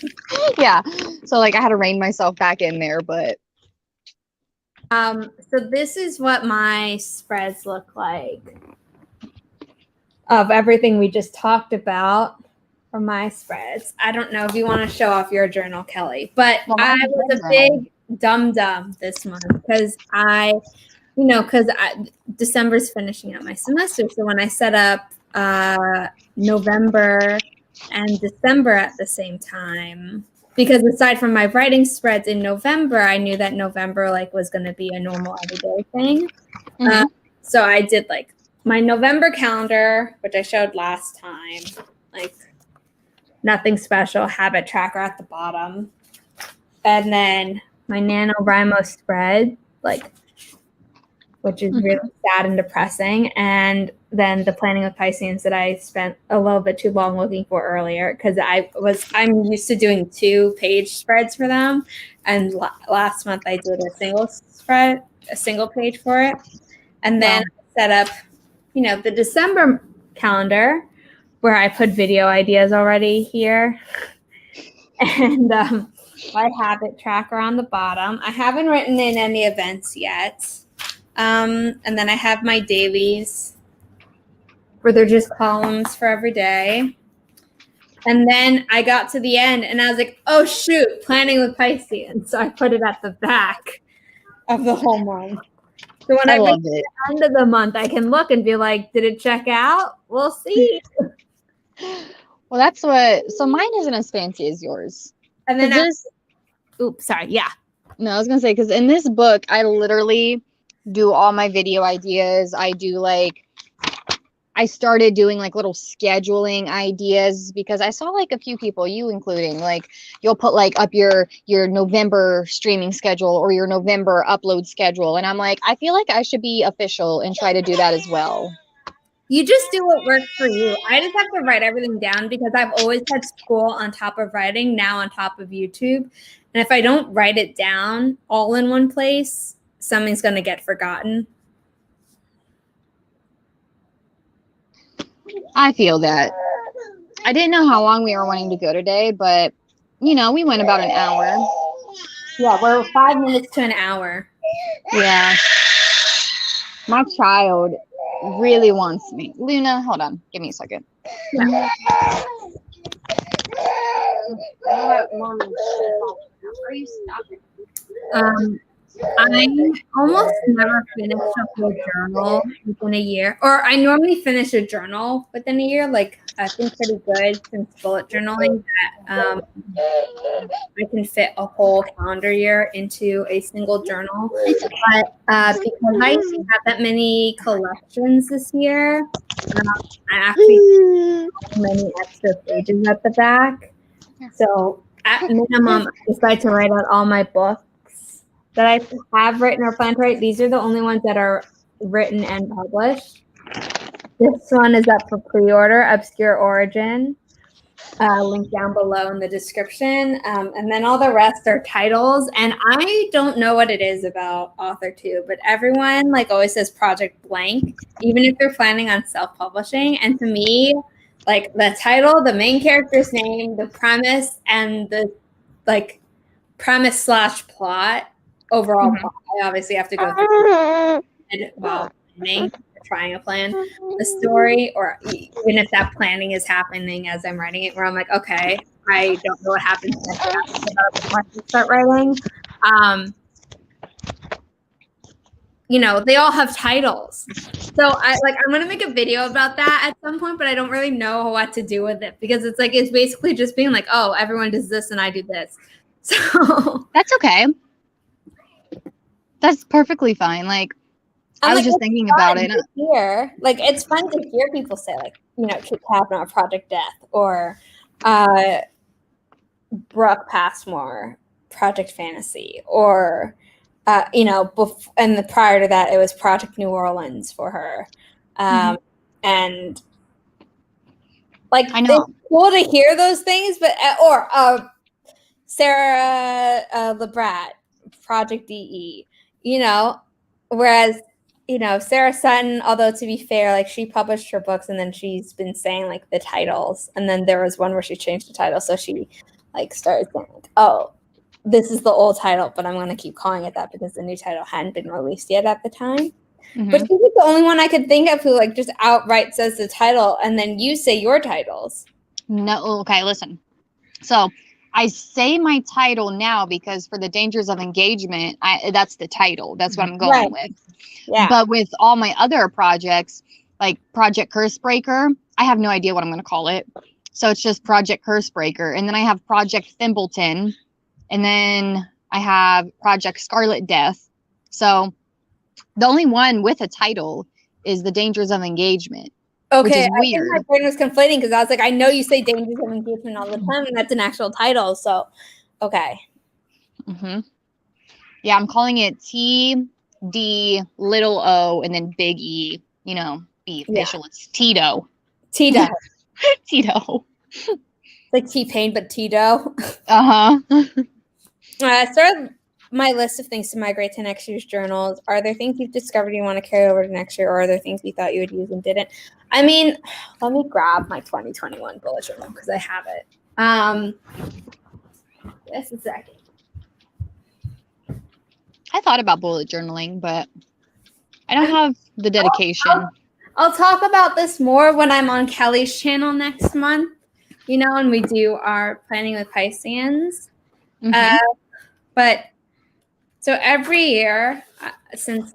Yeah, so like I had to rein myself back in there. But so this is what my spreads look like of everything we just talked about. For my spreads, I don't know if you want to show off your journal, Kelly, but I was a big dum-dum this month because December's finishing up my semester. So when I set up November and December at the same time, because aside from my writing spreads in November, I knew that November was going to be a normal everyday thing. So I did my November calendar, which I showed last time, nothing special, habit tracker at the bottom. And then my NaNoWriMo spread, which is really sad and depressing. And then the planning with Pisceans that I spent a little bit too long looking for earlier because I'm used to doing 2-page spreads for them. And last month I did a single page for it. And then I set up, the December calendar, where I put video ideas already here. And my habit tracker on the bottom. I haven't written in any events yet. And then I have my dailies where they're just columns for every day. And then I got to the end and I was like, oh shoot, planning with Pisceans. So I put it at the back of the whole month. So when I get to the end of the month, I can look and be like, did it check out? We'll see. Well, so mine isn't as fancy as yours. And then oops, sorry. Yeah. No, I was gonna say, because in this book, I literally do all my video ideas. I started doing like little scheduling ideas because I saw like a few people, you including, like you'll put like up your November streaming schedule or your November upload schedule. And I'm like, I feel like I should be official and try to do that as well. You just do what works for you. I just have to write everything down because I've always had school on top of writing, now on top of YouTube. And if I don't write it down all in one place, something's going to get forgotten. I feel that. I didn't know how long we were wanting to go today, but we went about an hour. Yeah, we're 5 minutes to an hour. Yeah. My child really wants me. Luna, hold on. Give me a second. Yeah. Are you stopping? I almost never finish a whole journal within a year, or I normally finish a journal within a year. Like I've been pretty good since bullet journaling that I can fit a whole calendar year into a single journal. But because I didn't have that many collections this year, I actually have many extra pages at the back. So at minimum, I decided to write out all my books that I have written or planned to write. These are the only ones that are written and published. This one is up for pre-order, Obscure Origin. Link down below in the description. And then all the rest are titles. And I don't know what it is about author two, but everyone like always says project blank, even if they're planning on self-publishing. And to me, like the title, the main character's name, the premise, and the like premise / plot, overall plot. I obviously have to go through while planning, trying to plan the story, or even if that planning is happening as I'm writing it, where I'm like, okay, I don't know what happens next before I start writing. They all have titles. So I'm gonna make a video about that at some point, but I don't really know what to do with it because it's basically just being like, oh, everyone does this and I do this. So that's okay. That's perfectly fine. I was just thinking about it. It's fun to hear people say, Kate Kavanaugh, Project Death, or Brooke Passmore, Project Fantasy, or and prior to that, it was Project New Orleans for her. And I know it's cool to hear those things, but or Sarah LeBrat, Project DE, whereas Sarah Sutton, although to be fair, she published her books and then she's been saying the titles, and then there was one where she changed the title, so she started saying oh, this is the old title, but I'm going to keep calling it that because the new title hadn't been released yet at the time. But she's the only one I could think of who just outright says the title, and then you say your titles. No, okay, listen. So I say my title now because for the Dangers of Engagement, that's the title. That's what I'm going with. Yeah. But with all my other projects, like Project Cursebreaker, I have no idea what I'm going to call it. So it's just Project Cursebreaker. And then I have Project Thimbleton. And then I have Project Scarlet Death. So the only one with a title is the Dangers of Engagement. Okay, which is weird. I think my brain was conflating because I was like, I know you say Dangers of Engagement all the time, and that's an actual title. So, okay. Yeah, I'm calling it TD little O and then big E. Be official. Yeah. It's Tito. Tito. Tito. Like T-Pain, but Tito. I started my list of things to migrate to next year's journals. Are there things you've discovered you want to carry over to next year, or are there things you thought you would use and didn't? I mean, let me grab my 2021 bullet journal because I have it. Just a second. I thought about bullet journaling, but I don't have the dedication. I'll talk about this more when I'm on Kelly's channel next month, and we do our planning with Pisceans. But so every year, since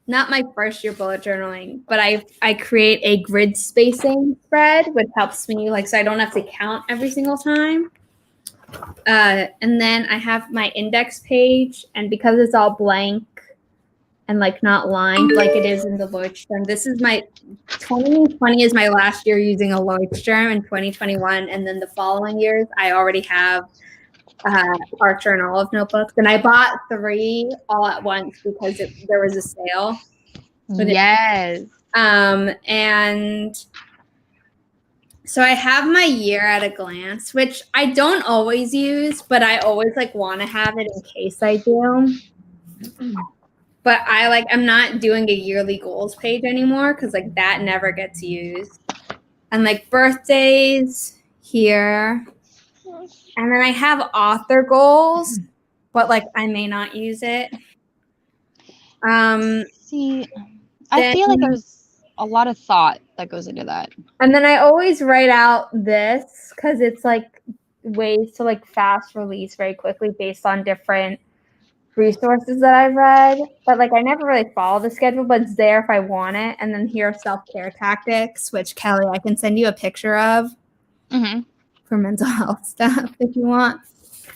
not my first year bullet journaling, but I create a grid spacing spread, which helps me so I don't have to count every single time. And then I have my index page, and because it's all blank and like not lined like it is in the Leuchtturm, this is my 2020 is my last year using a Leuchtturm, in 2021, and then the following years I already have Archer and Olive notebooks, and I bought 3 all at once because there was a sale. Yes. And so I have my year at a glance, which I don't always use, but I always like want to have it in case I do. But I'm not doing a yearly goals page anymore because like that never gets used. And like birthdays here. And then I have author goals, but like I may not use it. See, I feel like there's a lot of thought that goes into that. And then I always write out this because it's like ways to like fast release very quickly based on different resources that I've read. But like I never really follow the schedule, but it's there if I want it. And then here are self-care tactics, which Kelly, I can send you a picture of for mental health stuff if you want.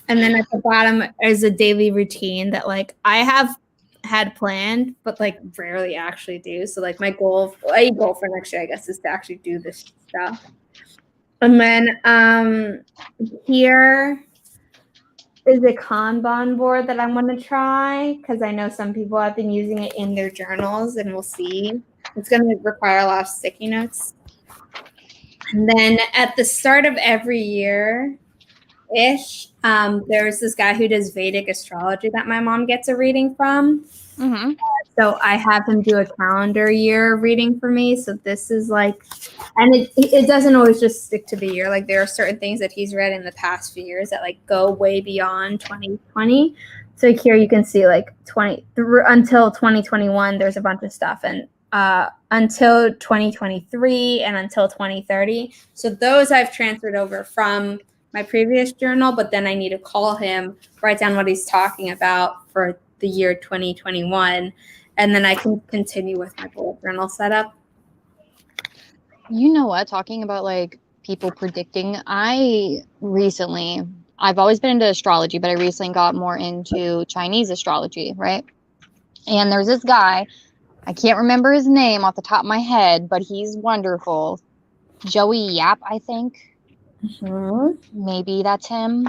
And then at the bottom is a daily routine that like I have had planned, but like rarely actually do. So like my goal for next year, I guess, is to actually do this stuff. And then here is a Kanban board that I'm going to try because I know some people have been using it in their journals, and we'll see. It's going to require a lot of sticky notes. And then at the start of every year, there's this guy who does Vedic astrology that my mom gets a reading from. So I have him do a calendar year reading for me. So this is like, and it doesn't always just stick to the year. Like there are certain things that he's read in the past few years that like go way beyond 2020. So here you can see like until 2021, there's a bunch of stuff, and until 2023 and until 2030. So those I've transferred over from my previous journal, but then I need to call him, write down what he's talking about for the year 2021, and then I can continue with my bullet journal setup. You know what? Talking about like people predicting, I've always been into astrology, but I recently got more into Chinese astrology, right? And there's this guy, I can't remember his name off the top of my head, but he's wonderful. Joey Yap, I think. Maybe that's him.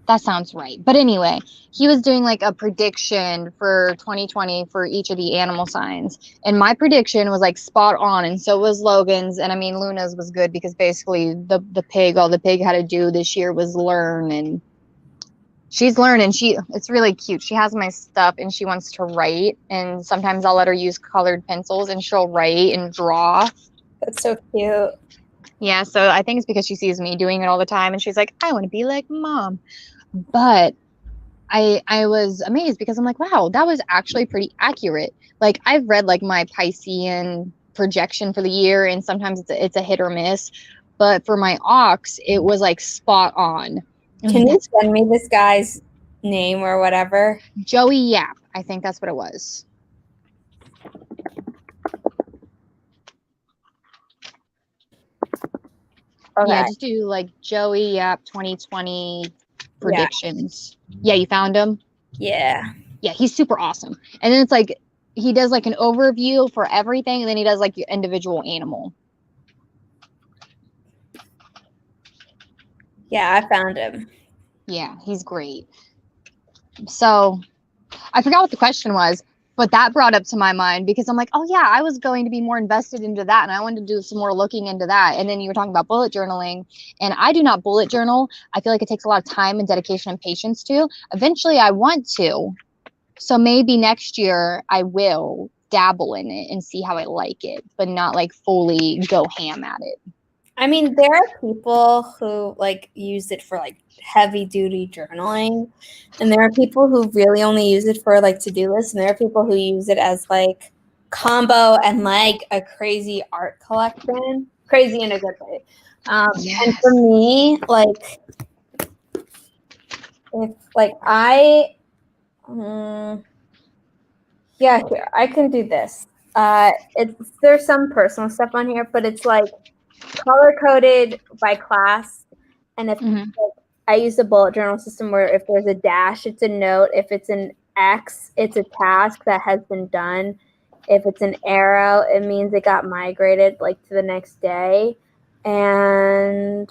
That sounds right. But anyway, he was doing like a prediction for 2020 for each of the animal signs. And my prediction was like spot on. And so was Logan's. And I mean, Luna's was good because basically all the pig had to do this year was learn. And she's learning. It's really cute. She has my stuff and she wants to write. And sometimes I'll let her use colored pencils and she'll write and draw. That's so cute. Yeah, so I think it's because she sees me doing it all the time and she's like, I want to be like Mom. But I was amazed because I'm like, wow, that was actually pretty accurate. Like I've read like my Piscean projection for the year and sometimes it's a hit or miss. But for my ox, it was like spot on. Can you send me this guy's name or whatever? Joey Yap. I think that's what it was. Okay. Yeah, just do like Joey Yap 2020 predictions. Yeah, you found him? Yeah. Yeah, he's super awesome. And then it's like he does like an overview for everything, and then he does like your individual animal. Yeah, I found him. Yeah, he's great. So I forgot what the question was, but that brought up to my mind because I'm like, oh yeah, I was going to be more invested into that and I wanted to do some more looking into that. And then you were talking about bullet journaling, and I do not bullet journal. I feel like it takes a lot of time and dedication and patience to. Eventually I want to. So maybe next year I will dabble in it and see how I like it, but not like fully go ham at it. I mean, there are people who like use it for like heavy duty journaling, and there are people who really only use it for like to-do lists, and there are people who use it as like combo and like a crazy art collection, crazy in a good way. Yes. And for me, like if like yeah, here I can do this. There's some personal stuff on here, but it's like color coded by class, and if like, I use the bullet journal system where if there's a dash, it's a note. If it's an X, it's a task that has been done. If it's an arrow, it means it got migrated like to the next day. And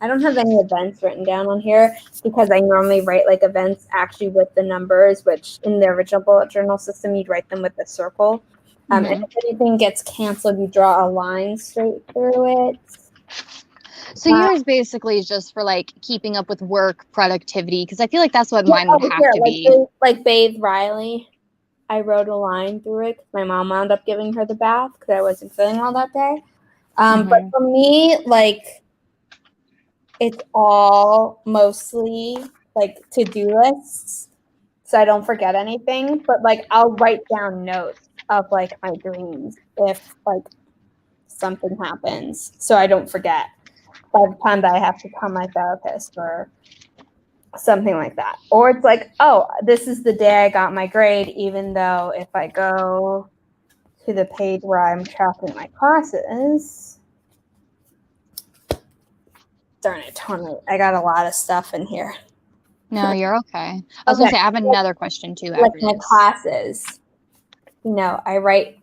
I don't have any events written down on here because I normally write like events actually with the numbers, which in the original bullet journal system, you'd write them with a circle. And if anything gets canceled, you draw a line straight through it. So yours basically is just for like keeping up with work productivity, because I feel like that's what mine would have to be. Like bathe Riley. I wrote a line through it because my mom wound up giving her the bath because I wasn't feeling well that day. But for me, like, it's all mostly like to-do lists, so I don't forget anything. But like, I'll write down notes of like my dreams if like something happens, so I don't forget by the time that I have to tell my therapist or something like that. Or it's like, oh, this is the day I got my grade, even though if I go to the page where I'm tracking my classes, darn it, Tony, I got a lot of stuff in here. No, you're okay. I was gonna say I have another question too. Like my classes, I write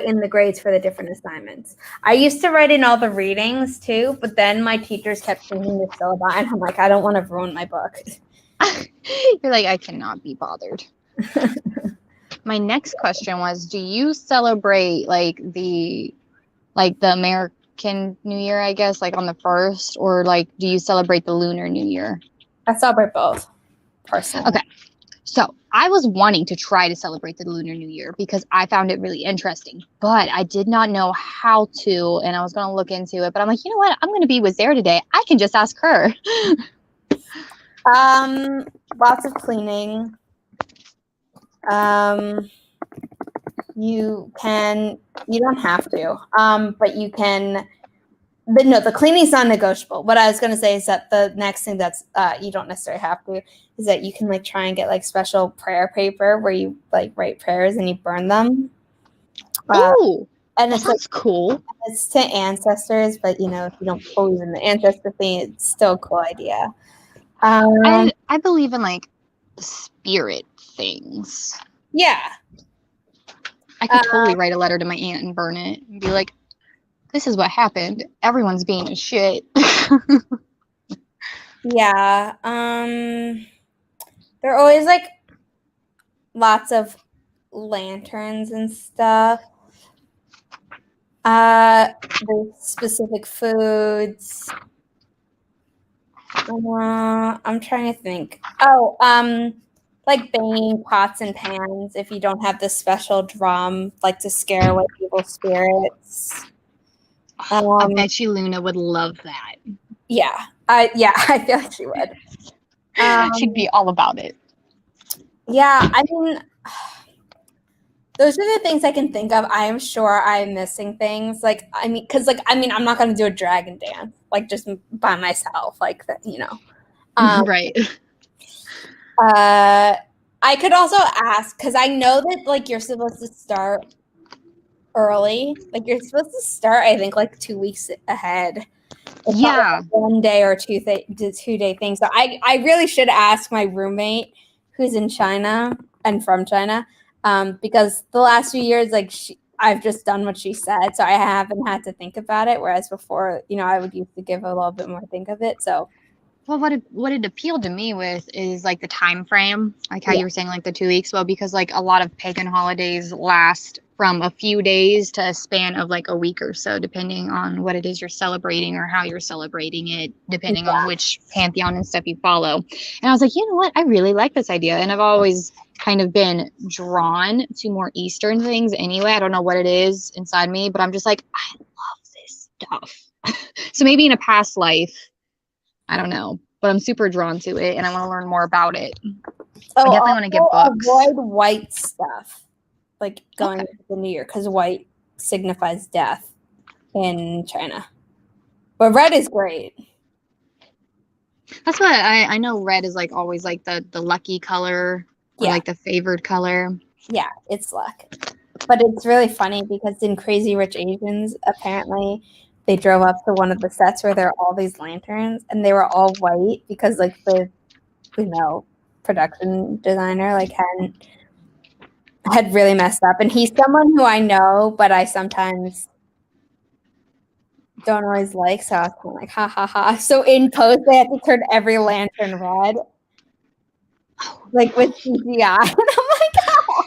in the grades for the different assignments. I used to write in all the readings too, but then my teachers kept changing the syllabi, and I'm like, I don't want to ruin my book. You're like, I cannot be bothered. My next question was, do you celebrate like the American New Year, I guess, like on the 1st, or like do you celebrate the Lunar New Year? I celebrate both, personally. Okay. So I was wanting to try to celebrate the Lunar New Year because I found it really interesting, but I did not know how to, and I was going to look into it, but I'm like, you know what? I'm going to be with Zare today. I can just ask her. Lots of cleaning. You don't have to, but you can. But no, the cleaning's non-negotiable. What I was going to say is that the next thing that's you don't necessarily have to is that you can like try and get like special prayer paper where you like write prayers and you burn them. Oh, and it's that's like, cool. It's to ancestors, but if you don't believe in the ancestor thing, it's still a cool idea. I believe in like spirit things. Yeah, I could totally write a letter to my aunt and burn it and be like, this is what happened. Everyone's being a shit. Yeah. There are always like lots of lanterns and stuff. There's specific foods. I'm trying to think. Oh, like banging pots and pans if you don't have the special drum, like to scare away evil spirits. I bet you Luna would love that. Yeah, I feel like she would. She'd be all about it. Yeah, I mean, those are the things I can think of. I am sure I'm missing things. Like, I'm not going to do a dragon dance, like, just by myself, like, that, Right. I could also ask, because I know that, like, you're supposed to start early. Like, you're supposed to start, I think, like 2 weeks ahead. It's yeah. Like 1 day or 2 day thing. So I really should ask my roommate who's in China and from China, because the last few years, like, I've just done what she said. So I haven't had to think about it. Whereas before, I would used to give a little bit more think of it. So. Well, what it appealed to me with is like the time frame, like how you were saying, like the 2 weeks. Well, because like a lot of pagan holidays last from a few days to a span of like a week or so, depending on what it is you're celebrating or how you're celebrating it, depending on which pantheon and stuff you follow. And I was like, you know what? I really like this idea. And I've always kind of been drawn to more Eastern things anyway. I don't know what it is inside me, but I'm just like, I love this stuff. So maybe in a past life, I don't know, but I'm super drawn to it and I want to learn more about it. I definitely want to get books. Avoid white stuff, like going into the New Year, because white signifies death in China. But red is great. That's what I know. Red is like always like the lucky color or like the favored color. Yeah, it's luck. But it's really funny because in Crazy Rich Asians, apparently they drove up to one of the sets where there are all these lanterns, and they were all white because like the production designer like had really messed up. And he's someone who I know, but I sometimes don't always like. So I was kind of like, ha ha ha. So in post, they had to turn every lantern red, like with CGI. And I'm like, oh.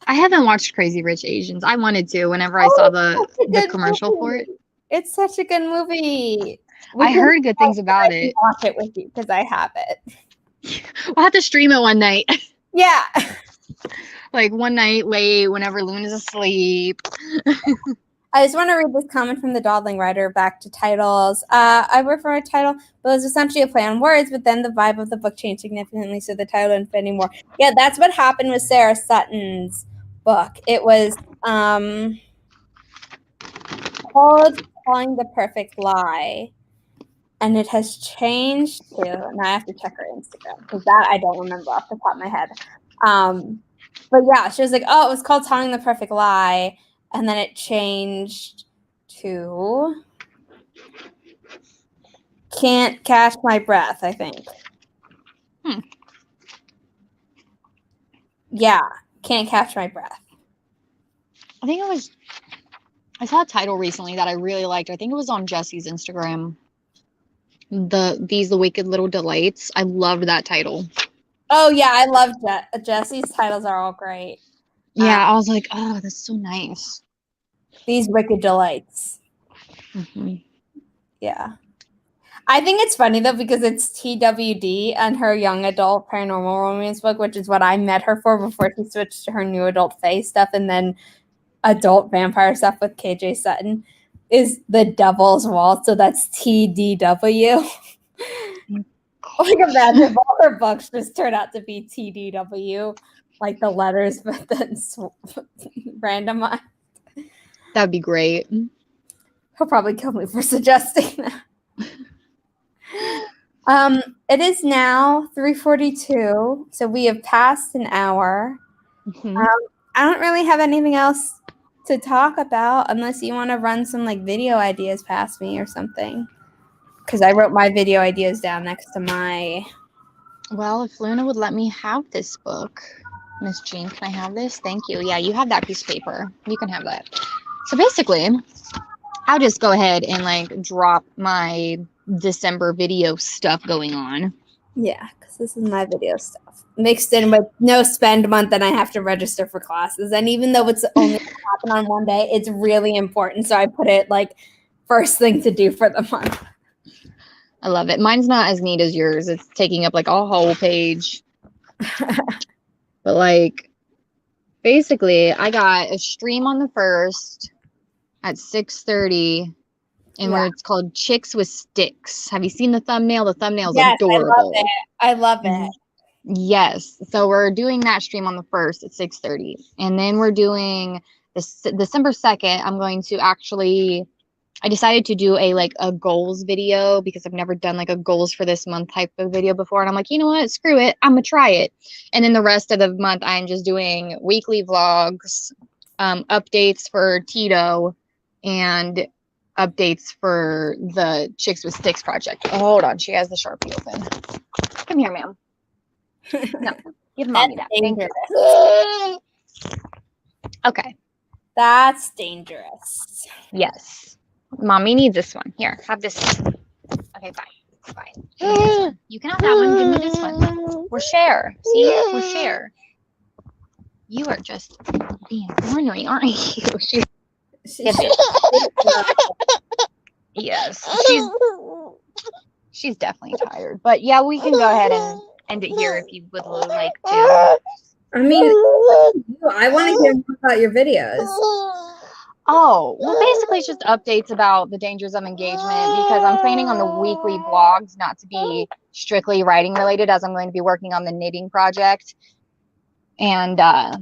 I haven't watched Crazy Rich Asians. I wanted to whenever I saw the commercial for it. It's such a good movie. I heard good things about it. Watch it with you because I have it. We'll have to stream it one night. Yeah. Like one night late whenever Luna's asleep. I just want to read this comment from the dawdling writer back to titles. I work for a title, but it was essentially a play on words, but then the vibe of the book changed significantly, so the title didn't fit anymore. Yeah, that's what happened with Sarah Sutton's book. It was called Calling the Perfect Lie, and it has changed to, now I have to check her Instagram, because that I don't remember off the top of my head. But yeah, she was like, oh, it was called Telling the Perfect Lie, and then it changed to Can't Catch My Breath, I think. Yeah, Can't Catch My Breath. I think I saw a title recently that I really liked. I think it was on Jesse's Instagram. The Wicked Little Delights. I loved that title. Oh yeah, I love Jesse's titles are all great. Yeah, I was like, oh, that's so nice. These Wicked Delights. Mm-hmm. Yeah. I think it's funny though because it's TWD and her young adult paranormal romance book, which is what I met her for before she switched to her new adult fae stuff, and then adult vampire stuff with KJ Sutton is The Devil's Waltz, so that's TDW. Like imagine if all her books just turn out to be TDW, like the letters, but then randomized. That'd be great. He'll probably kill me for suggesting that. It is now 3:42, so we have passed an hour. Mm-hmm. I don't really have anything else to talk about unless you want to run some like video ideas past me or something. Because I wrote my video ideas down next to my... Well, if Luna would let me have this book. Miss Jean, can I have this? Thank you. Yeah, you have that piece of paper. You can have that. So basically, I'll just go ahead and like drop my December video stuff going on. Yeah, because this is my video stuff. Mixed in with no spend month and I have to register for classes. And even though it's only happen on one day, it's really important. So I put it like first thing to do for the month. I love it. Mine's not as neat as yours. It's taking up like a whole page. But like, basically, I got a stream on the 1st at 6:30, and where it's called Chicks with Sticks. Have you seen the thumbnail? The thumbnail's adorable. I love it. Yes. So we're doing that stream on the 1st at 6:30, and then we're doing this December 2nd. I'm going to actually. I decided to do a goals video because I've never done like a goals for this month type of video before. And I'm like, you know what? Screw it. I'm going to try it. And then the rest of the month, I'm just doing weekly vlogs, updates for Tito, and updates for the Chicks with Sticks project. Oh, hold on. She has the Sharpie open. Come here, ma'am. No, give mommy that. Thank you. Okay. That's dangerous. Yes. Mommy needs this one. Here, have this one. Okay, bye. Bye. You can have that one. Give me this one. We're share. See? We're share. You are just being ornery, aren't you? Yes. She's definitely tired. But yeah, we can go ahead and end it here if you would like to. I mean, I want to hear more about your videos. Oh, well, basically it's just updates about the dangers of engagement because I'm planning on the weekly vlogs not to be strictly writing related as I'm going to be working on the knitting project and I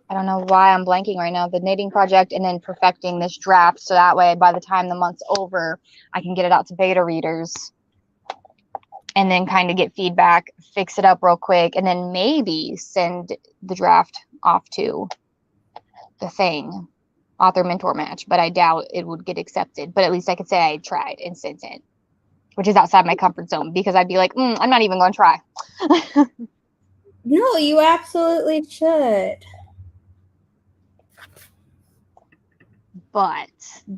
don't know why I'm blanking right now, the knitting project, and then perfecting this draft so that way by the time the month's over, I can get it out to beta readers and then kind of get feedback, fix it up real quick, and then maybe send the draft off to the thing author mentor match, but I doubt it would get accepted. But at least I could say I tried and sent it, which is outside my comfort zone, because I'd be like, I'm not even going to try. No, you absolutely should. But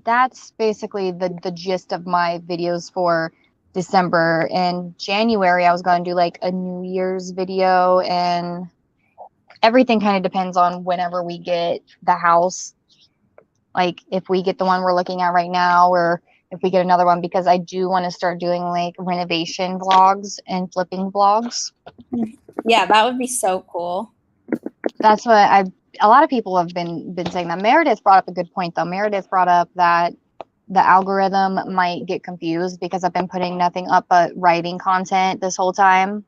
that's basically the gist of my videos for December. In January, I was going to do like a New Year's video, and everything kind of depends on whenever we get the house. Like if we get the one we're looking at right now, or if we get another one, because I do want to start doing like renovation vlogs and flipping vlogs. Yeah, that would be so cool. That's what a lot of people have been saying that. Meredith brought up a good point though. Meredith brought up that the algorithm might get confused because I've been putting nothing up but writing content this whole time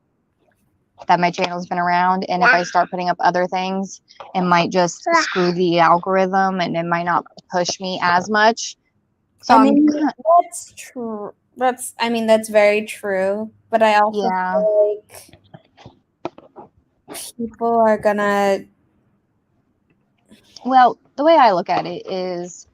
that my channel's been around. And if I start putting up other things, it might just screw the algorithm and it might not push me as much. So that's true. That's very true. But I also feel like people are gonna. Well, the way I look at it is,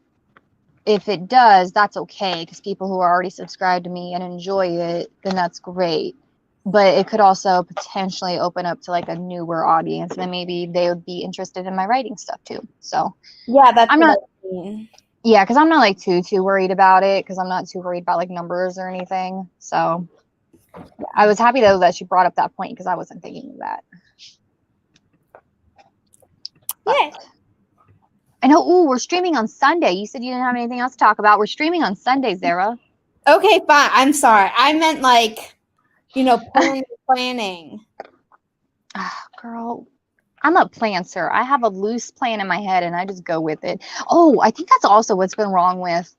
if it does, that's okay, because people who are already subscribed to me and enjoy it, then that's great. But it could also potentially open up to like a newer audience, and then maybe they would be interested in my writing stuff too. So yeah, that's I'm not. Yeah, because I'm not like too worried about it, because I'm not too worried about like numbers or anything. So I was happy though that she brought up that point, because I wasn't thinking of that. Yeah. I know. Ooh, we're streaming on Sunday. You said you didn't have anything else to talk about. We're streaming on Sunday, Zara. Okay, fine. I'm sorry. I meant like, planning. Girl, I'm a planter. I have a loose plan in my head and I just go with it. Oh, I think that's also what's been wrong with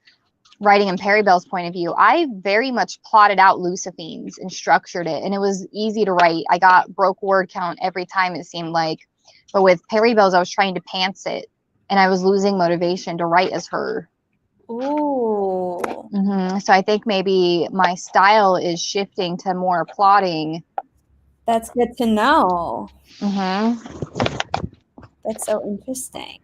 writing in Perry Bell's point of view. I very much plotted out Lucifines and structured it, and it was easy to write. I got broke word count every time, it seemed like. But with Perry Bell's, I was trying to pants it, and I was losing motivation to write as her. Ooh. So I think maybe my style is shifting to more plotting. That's good to know. That's so interesting.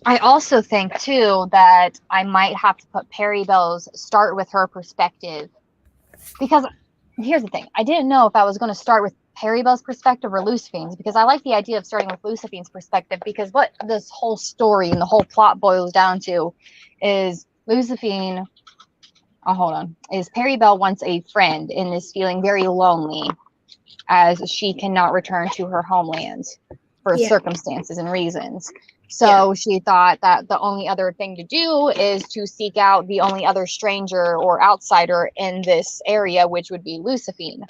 I also think too that I might have to put Perry Bell's start with her perspective, because here's the thing. I didn't know if I was going to start with Perry Bell's perspective or Luciphine's, because I like the idea of starting with Luciphine's perspective, because what this whole story and the whole plot boils down to is Luciphine, is Perry Bell wants a friend and is feeling very lonely as she cannot return to her homeland for circumstances and reasons. So she thought that the only other thing to do is to seek out the only other stranger or outsider in this area, which would be Luciphine.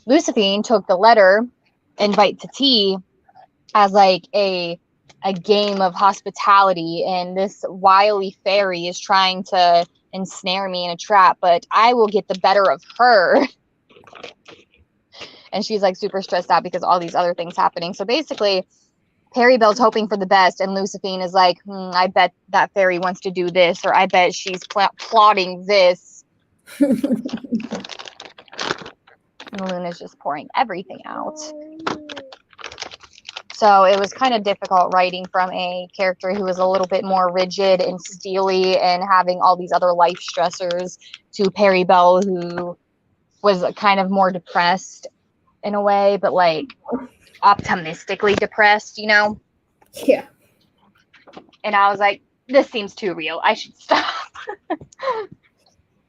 Luciphine took the letter, invite to tea, as like a game of hospitality, and this wily fairy is trying to ensnare me in a trap, but I will get the better of her. And she's like super stressed out because all these other things happening. So basically, Perry Bell's hoping for the best, and Luciphine is like, I bet that fairy wants to do this, or I bet she's plotting this. And Luna's just pouring everything out. So it was kind of difficult writing from a character who was a little bit more rigid and steely and having all these other life stressors, to Perry Bell, who was kind of more depressed in a way, but like optimistically depressed, Yeah. And I was like, this seems too real. I should stop.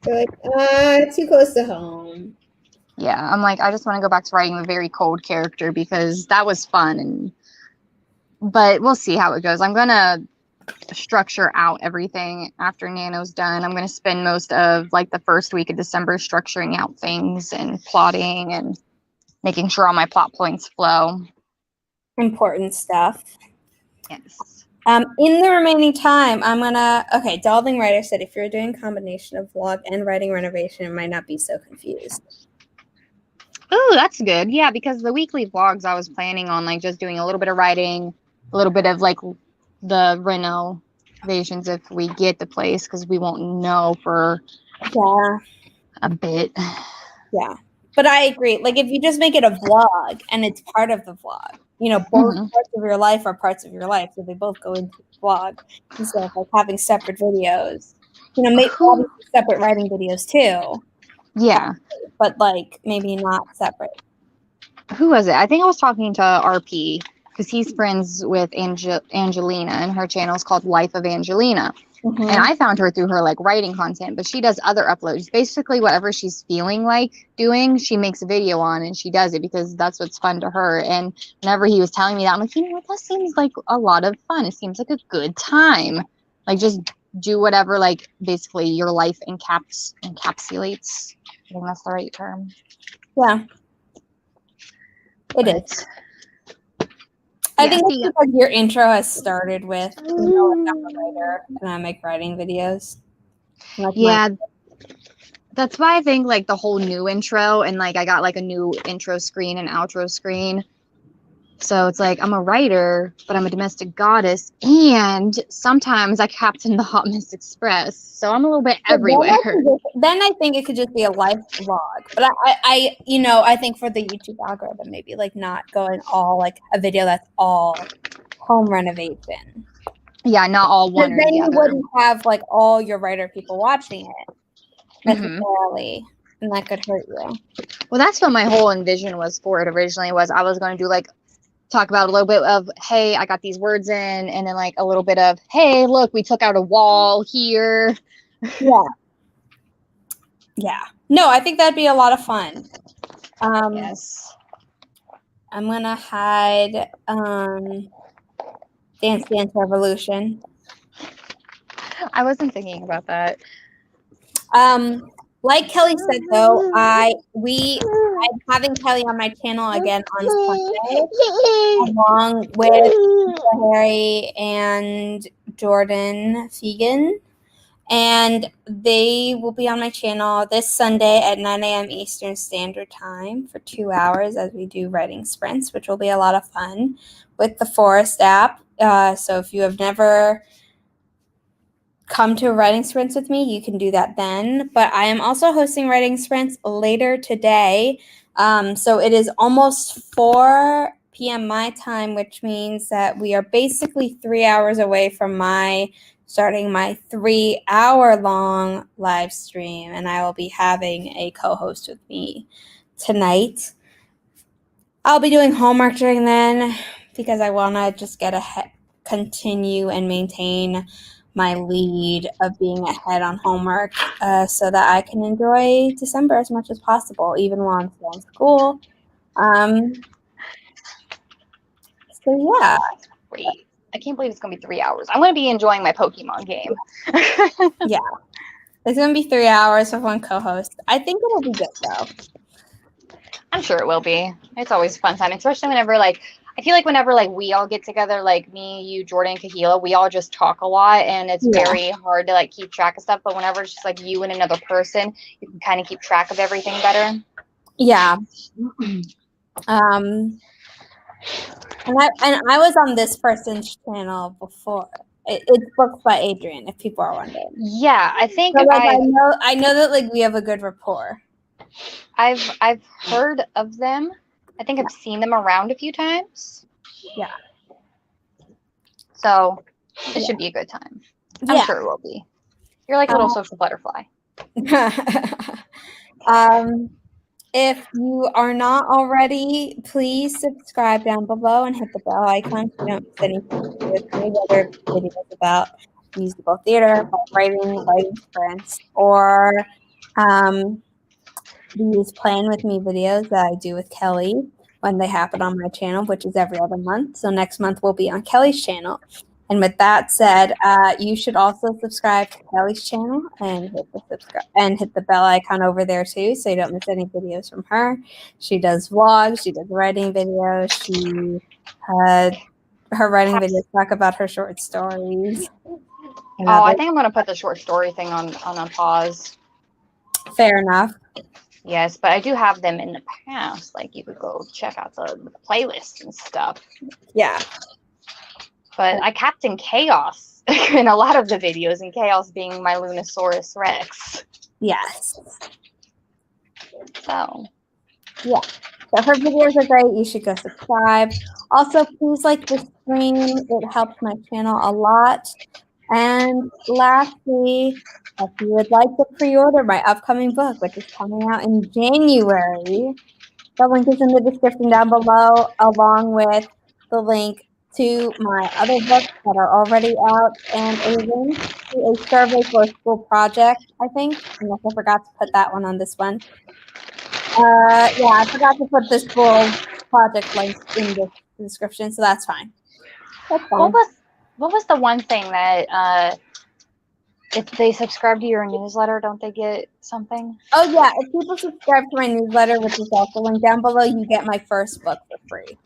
You're like, too close to home. Yeah, I'm like, I just want to go back to writing a very cold character, because that was fun. But we'll see how it goes. I'm going to structure out everything after Nano's done. I'm going to spend most of like the first week of December structuring out things and plotting and making sure all my plot points flow. Important stuff. Yes. In the remaining time, I'm gonna. Okay, Dalding Writer said if you're doing a combination of vlog and writing renovation, it might not be so confused. Oh, that's good. Yeah, because the weekly vlogs, I was planning on like just doing a little bit of writing, a little bit of like the renovations if we get the place, because we won't know for a bit. Yeah, but I agree. Like if you just make it a vlog and it's part of the vlog, both parts of your life are parts of your life, so they both go into the vlog instead of like having separate videos. Maybe separate writing videos too. Yeah. But like maybe not separate. Who was it? I think I was talking to RP because he's friends with Angelina, and her channel is called Life of Angelina. Mm-hmm. And I found her through her like writing content, but she does other uploads. Basically, whatever she's feeling like doing, she makes a video on, and she does it because that's what's fun to her. And whenever he was telling me that, I'm like, that seems like a lot of fun. It seems like a good time. Like just do whatever, like basically your life encapsulates. I think that's the right term. Yeah. It is. I think it's because your intro has started with, I'm a writer and I make writing videos. That's why I think like the whole new intro, and like I got like a new intro screen and outro screen. So it's like I'm a writer, but I'm a domestic goddess, and sometimes I captain the Hot Mess Express. So I'm a little bit everywhere. Then I think it could just be a life vlog. But I think for the YouTube algorithm, maybe like not going all like a video that's all home renovation. Yeah, not all one or the other. Then you wouldn't have like all your writer people watching it necessarily, and that could hurt you. Well, that's what my whole envision was for it originally. Was I was going to do like talk about a little bit of, hey, I got these words in, and then like a little bit of, hey, look, we took out a wall here. Yeah. No, I think that'd be a lot of fun. Yes. I'm gonna hide Dance Dance Revolution. I wasn't thinking about that. Like Kelly said, though, I'm having Kelly on my channel again on Sunday, along with Harry and Jordan Fegan. And they will be on my channel this Sunday at 9 a.m. Eastern Standard Time for 2 hours as we do writing sprints, which will be a lot of fun with the Forest app. So if you have never come to a writing sprints with me, you can do that then. But I am also hosting writing sprints later today. So it is almost 4 p.m. my time, which means that we are basically 3 hours away from starting my 3-hour-long live stream, and I will be having a co-host with me tonight. I'll be doing homework during then because I want to just continue and maintain my lead of being ahead on homework so that I can enjoy December as much as possible, even while I'm still in school. So yeah. Great. I can't believe it's going to be 3 hours. I'm going to be enjoying my Pokemon game. Yeah. It's going to be 3 hours with one co-host. I think it'll be good, though. I'm sure it will be. It's always a fun time, especially whenever, like, I feel like whenever, like, we all get together, like me, you, Jordan, Kahila, we all just talk a lot, and it's very hard to, like, keep track of stuff. But whenever it's just, like, you and another person, you can kind of keep track of everything better. Yeah. And I was on this person's channel before. It's Books by Adrian, if people are wondering. Yeah, I think so, like, I know that like we have a good rapport. I've heard of them. I think I've seen them around a few times. Yeah. So it should be a good time. I'm sure it will be. You're like a little social butterfly. If you are not already, please subscribe down below and hit the bell icon so you don't miss anything with any other videos about musical theater, writing sprints, or these Plan With Me videos that I do with Kelly when they happen on my channel, which is every other month. So next month will be on Kelly's channel. And with that said, you should also subscribe to Kelly's channel and hit the bell icon over there too, so you don't miss any videos from her. She does vlogs, she does writing videos, her writing videos talk about her short stories. I think I'm gonna put the short story thing on a pause. Fair enough. Yes, but I do have them in the past. Like you could go check out the playlist and stuff. Yeah. But I captain Chaos in a lot of the videos, and Chaos being my Lunosaurus Rex. Yes. So. Yeah. So her videos are great. You should go subscribe. Also, please like the stream. It helps my channel a lot. And lastly, if you would like to pre-order my upcoming book, which is coming out in January, the link is in the description down below, along with the link to my other books that are already out and a link to a survey for a school project, I think. Unless I forgot to put that one on this one. Yeah, I forgot to put the school project link in the description, so that's fine. That's fine. What was the one thing that if they subscribe to your newsletter, don't they get something? Oh yeah, if people subscribe to my newsletter, which is also linked down below, you get my first book for free.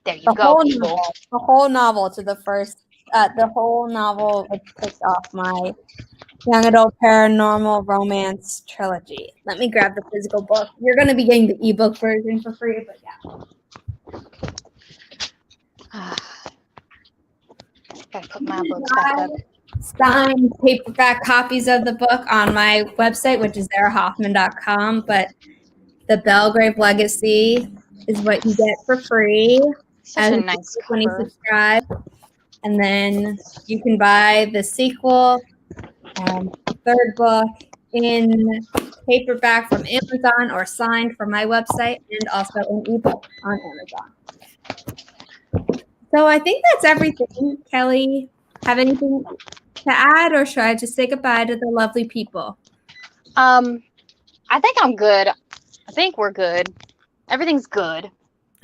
There you go, people. The whole novel to the first, the whole novel which kicked off my young adult paranormal romance trilogy. Let me grab the physical book. You're going to be getting the ebook version for free, but yeah. Gotta put my books back up. Signed paperback copies of the book on my website, which is zarahoffman.com, but the Belgrave Legacy is what you get for free. Such a nice when you cover. subscribe. And then you can buy the sequel, third book in paperback from Amazon or signed from my website, and also an ebook on Amazon. So I think that's everything. Kelly, have anything to add, or should I just say goodbye to the lovely people? I think I'm good. I think we're good. Everything's good.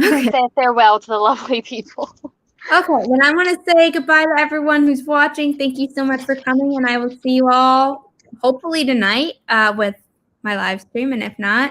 Okay. Say farewell to the lovely people. Okay, then I want to say goodbye to everyone who's watching. Thank you so much for coming, and I will see you all hopefully tonight with my live stream, and if not,